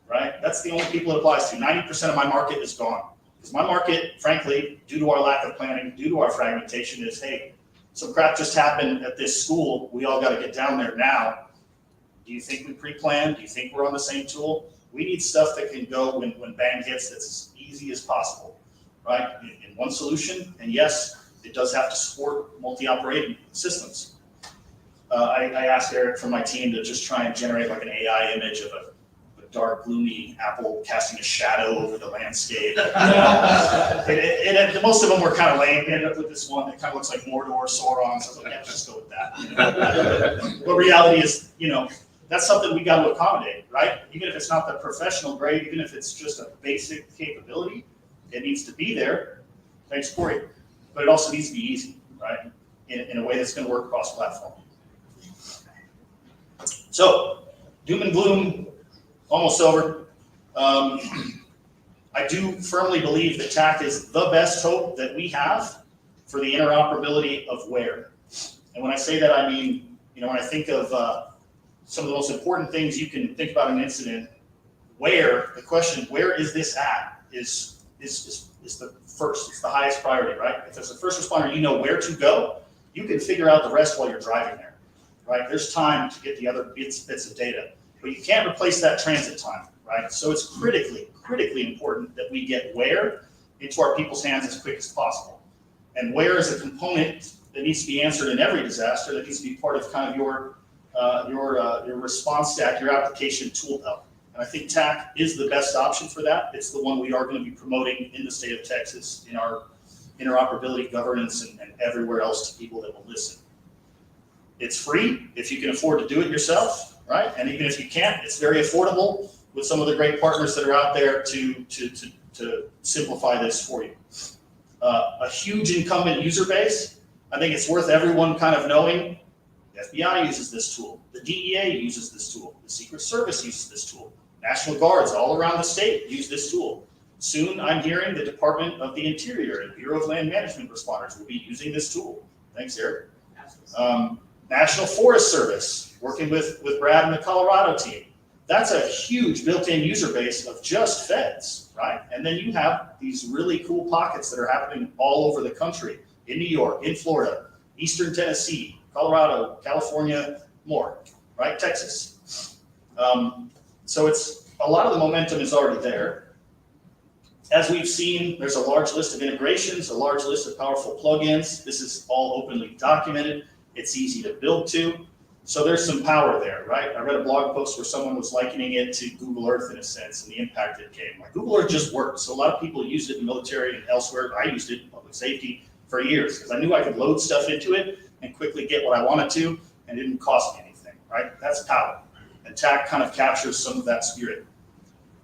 right? That's the only people it applies to. 90% of my market is gone. Because my market, frankly, due to our lack of planning, due to our fragmentation, is, hey, some crap just happened at this school. We all got to get down there now. Do you think we pre-planned? Do you think we're on the same tool? We need stuff that can go when bang hits that's as easy as possible, right? In one solution, and yes, it does have to support multi-operating systems. I asked Eric from my team to just try and generate like an AI image of a dark, gloomy apple casting a shadow over the landscape. Most of them were kind of lame. We ended up with this one that kind of looks like Mordor, Sauron. So I was like, yeah, just go with that. But reality is, that's something we got to accommodate, right? Even if it's not the professional grade, even if it's just a basic capability, it needs to be there. Thanks, Corey. But it also needs to be easy, right? In a way that's going to work cross-platform. So, doom and gloom, almost over. I do firmly believe that TAK is the best hope that we have for the interoperability of where. And when I say that, I mean, when I think of some of the most important things you can think about in an incident, the question, where is this at, is the first, it's the highest priority, right? If as a first responder, you know where to go, you can figure out the rest while you're driving there, right? There's time to get the other bits of data. But you can't replace that transit time, right? So it's critically important that we get where into our people's hands as quick as possible. And where is a component that needs to be answered in every disaster, that needs to be part of kind of your response stack, your application tool belt. And I think TAK is the best option for that. It's the one we are going to be promoting in the state of Texas in our interoperability governance and everywhere else to people that will listen. It's free if you can afford to do it yourself. Right? And even if you can't, it's very affordable with some of the great partners that are out there to simplify this for you. A huge incumbent user base. I think it's worth everyone kind of knowing. The FBI uses this tool. The DEA uses this tool. The Secret Service uses this tool. National Guards all around the state use this tool. Soon, I'm hearing the Department of the Interior and Bureau of Land Management responders will be using this tool. Thanks, Eric. National Forest Service, working with Brad and the Colorado team. That's a huge built-in user base of just feds, right? And then you have these really cool pockets that are happening all over the country, in New York, in Florida, Eastern Tennessee, Colorado, California, more, right? Texas. So it's a lot of the momentum is already there. As we've seen, there's a large list of integrations, a large list of powerful plugins. This is all openly documented. It's easy to build to. So there's some power there, right? I read a blog post where someone was likening it to Google Earth in a sense and the impact it came. Like Google Earth just worked. So a lot of people used it in the military and elsewhere. I used it in public safety for years because I knew I could load stuff into it and quickly get what I wanted to and it didn't cost me anything, right? That's power. And TAK kind of captures some of that spirit.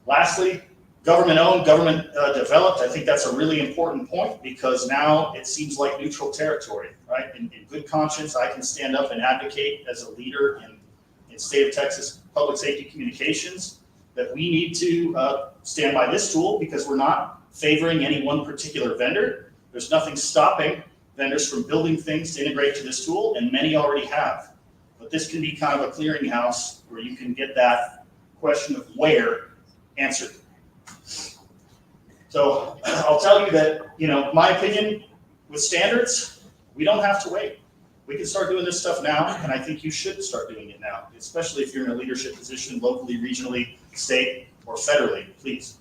Lastly, government-owned, government-developed. I think that's a really important point because now it seems like neutral territory, right? In good conscience, I can stand up and advocate as a leader in state of Texas public safety communications that we need to stand by this tool because we're not favoring any one particular vendor. There's nothing stopping vendors from building things to integrate to this tool, and many already have. But this can be kind of a clearinghouse where you can get that question of where answered. So I'll tell you that, my opinion with standards, we don't have to wait. We can start doing this stuff now, and I think you should start doing it now, especially if you're in a leadership position locally, regionally, state, or federally, please.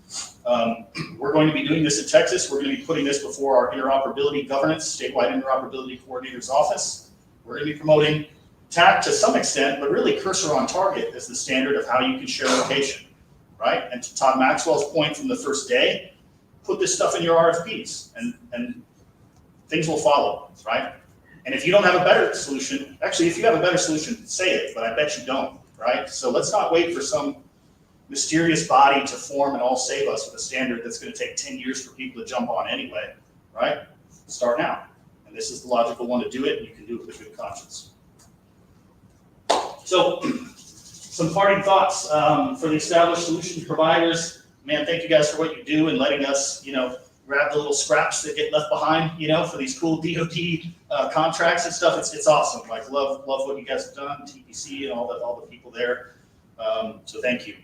We're going to be doing this in Texas. We're going to be putting this before our interoperability governance, statewide interoperability coordinator's office. We're going to be promoting TAK to some extent, but really cursor on target as the standard of how you can share location, right? And to Todd Maxwell's point from the first day, put this stuff in your RFPs and things will follow, right? And if you don't have a better solution, actually, if you have a better solution, say it, but I bet you don't, right? So let's not wait for some mysterious body to form and all save us with a standard that's going to take 10 years for people to jump on anyway, right? Start now. And this is the logical one to do it, and you can do it with good conscience. So some parting thoughts for the established solution providers. Man, thank you guys for what you do and letting us, grab the little scraps that get left behind, for these cool DoD contracts and stuff. It's awesome. Like love what you guys have done, TPC and all the people there. So thank you.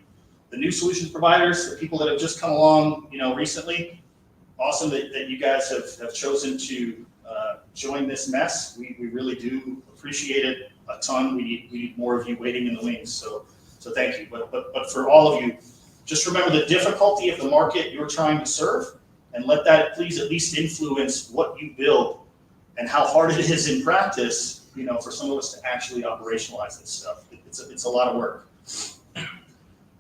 The new solutions providers, the people that have just come along, recently, awesome that you guys have chosen to join this mess. We really do appreciate it a ton. We need more of you waiting in the wings. So thank you. But for all of you, just remember the difficulty of the market you're trying to serve, and let that please at least influence what you build and how hard it is in practice, for some of us to actually operationalize this stuff. It's a lot of work.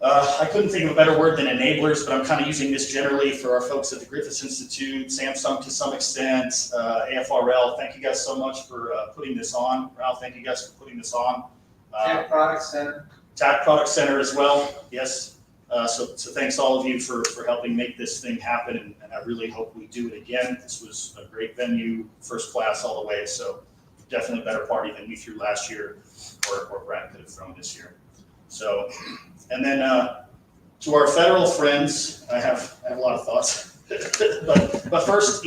I couldn't think of a better word than enablers, but I'm kind of using this generally for our folks at the Griffiths Institute, Samsung to some extent, AFRL. Thank you guys so much for putting this on. Ralph, thank you guys for putting this on. TAK Product Center. TAK Product Center as well, yes. So thanks all of you for helping make this thing happen, and I really hope we do it again. This was a great venue, first class all the way, so definitely a better party than we threw last year, or Brad could have thrown this year. So, and then to our federal friends, I have a lot of thoughts. but first,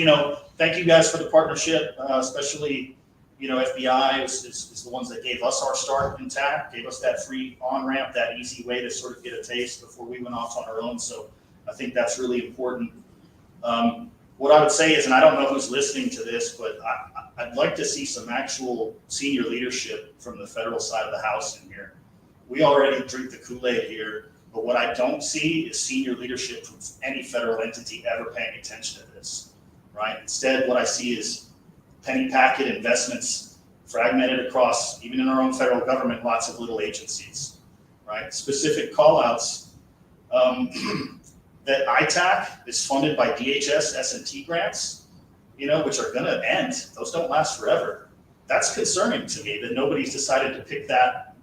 thank you guys for the partnership, especially, FBI is the ones that gave us our start in TAK, gave us that free on-ramp, that easy way to sort of get a taste before we went off on our own. So I think that's really important. What I would say is, and I don't know who's listening to this, but I'd like to see some actual senior leadership from the federal side of the house in here. We already drink the Kool-Aid here, but what I don't see is senior leadership from any federal entity ever paying attention to this, right? Instead, what I see is penny packet investments fragmented across, even in our own federal government, lots of little agencies, right? Specific call-outs, that ITAC is funded by DHS S&T grants, which are gonna end. Those don't last forever. That's concerning to me that nobody's decided to pick up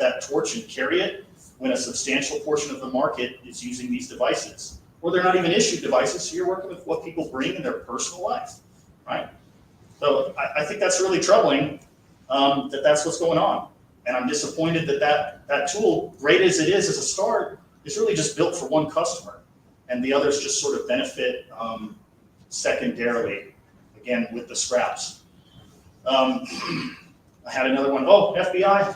that torch and carry it when a substantial portion of the market is using these devices. Or they're not even issued devices, so you're working with what people bring in their personal life, right? So I think that's really troubling, that's what's going on. And I'm disappointed that tool, great as it is as a start, is really just built for one customer. And the others just sort of benefit secondarily, again, with the scraps. I had another one. Oh, FBI,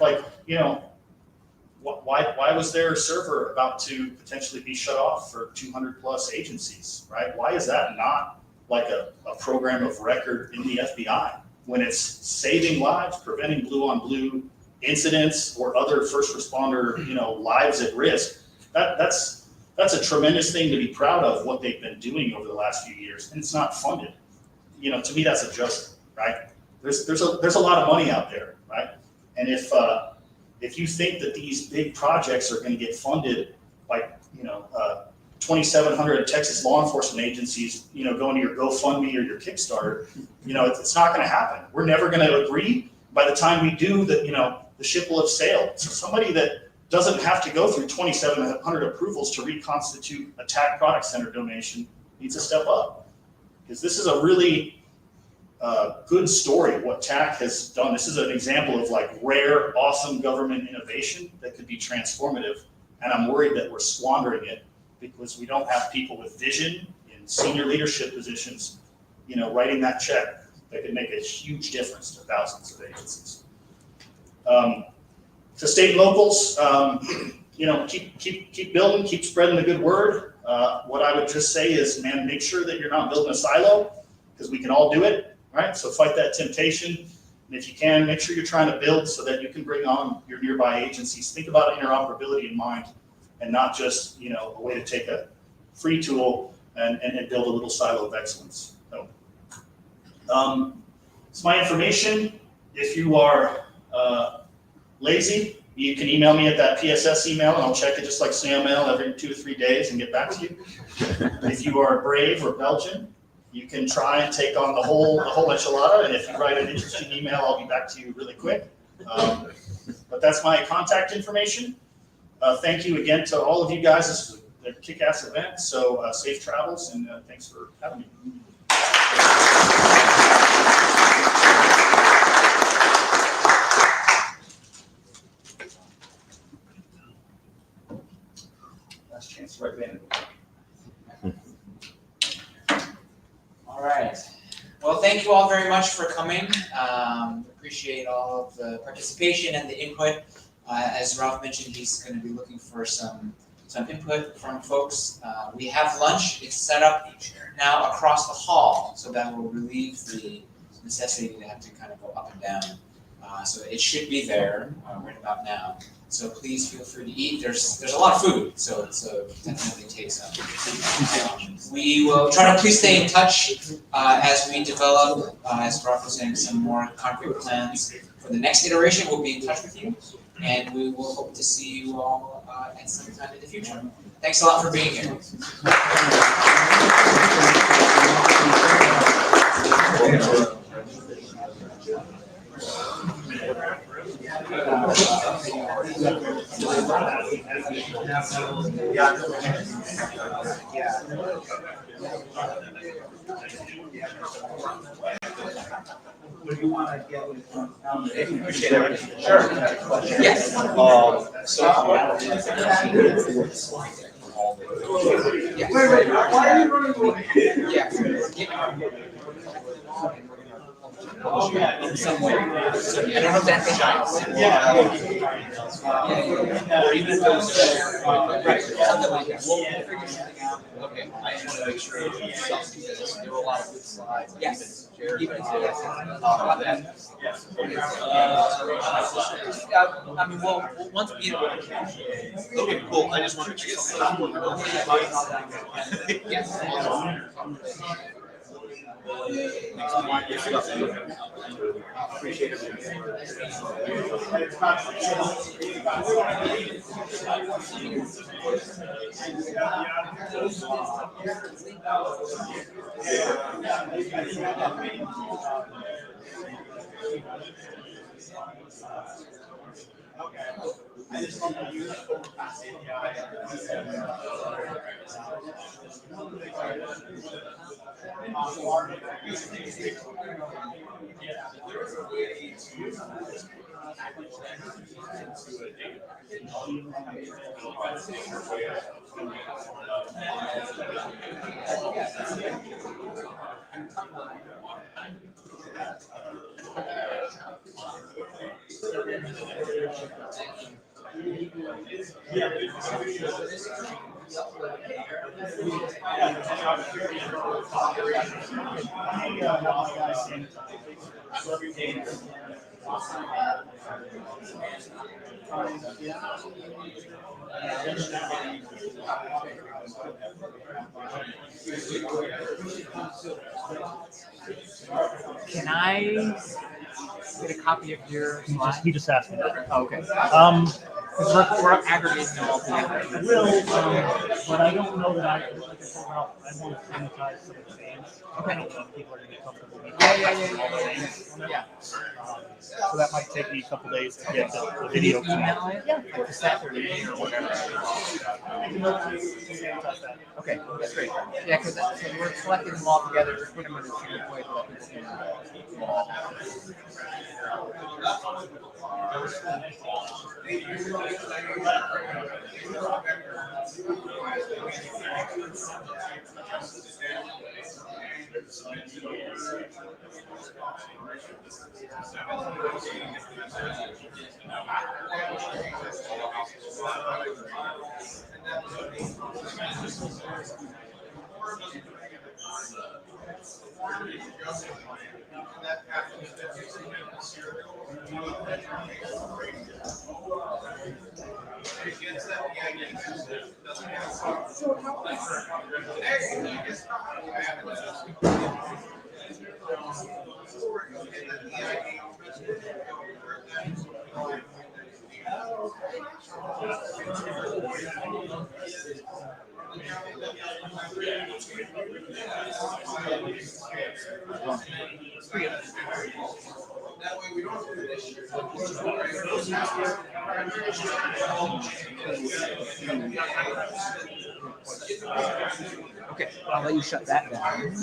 why was their server about to potentially be shut off for 200 plus agencies, right? Why is that not like a program of record in the FBI when it's saving lives, preventing blue on blue incidents or other first responder, lives at risk? That's a tremendous thing to be proud of, what they've been doing over the last few years, and it's not funded. To me, that's adjustment, right? There's a lot of money out there, right? And if you think that these big projects are going to get funded by 2,700 Texas law enforcement agencies, going to your GoFundMe or your Kickstarter, it's not going to happen. We're never going to agree. By the time we do, the ship will have sailed. So somebody that doesn't have to go through 2,700 approvals to reconstitute a TAK Product Center donation needs to step up, because this is a really good story what TAK has done. This is an example of rare, awesome government innovation that could be transformative, and I'm worried that we're squandering it because we don't have people with vision in senior leadership positions, writing that check that could make a huge difference to thousands of agencies. To state and locals, keep building, keep spreading the good word. What I would just say is, man, make sure that you're not building a silo, because we can all do it, right? So fight that temptation. And if you can, make sure you're trying to build so that you can bring on your nearby agencies. Think about interoperability in mind, and not just, a way to take a free tool and build a little silo of excellence. So, it's my information. If you are lazy, you can email me at that PSS email, and I'll check it just like snail mail every 2 to 3 days and get back to you. If you are brave or Belgian, you can try and take on the whole enchilada, and if you write an interesting email, I'll be back to you really quick. But that's my contact information. Thank you again to all of you guys. This is a kick-ass event, so safe travels, and thanks for having me. It's right there. All right. Well, thank you all very much for coming. Appreciate all of the participation and the input. As Ralph mentioned, he's going to be looking for some input from folks. We have lunch. It's set up now across the hall, so that will relieve the necessity to have to kind of go up and down. So it should be there right about now. So please feel free to eat. There's a lot of food, so definitely take some. We will try to please stay in touch as we develop, as Ralph was saying, some more concrete plans for the next iteration. We'll be in touch with you, and we will hope to see you all at some time in the future. Thanks a lot for being here. Would you want to get with appreciate everything. Sure. Yes. Wait, why are you running away? In some way. So I don't know exactly how. Or even if those right, something like that. We'll figure something out. Okay. I just want to make sure there were a lot of good slides. Yes. Even I mean, well, once we okay, cool. I just wanted to yes. Appreciate Can I get a copy of your slide? He just asked me that. Oh, okay. Because we're aggregating them all together. But I don't know that like I told Ralph, I want to sanitize some of the names. Okay. I don't know if people are going to get comfortable with Yeah. So that might take me a couple days to get the video. Email it? Yeah. Like the staff or whatever. Okay, that's great. Yeah, because we're collecting them all together, just put them in a single place so that people That way we don't do this year. Okay, I'll let you shut that down.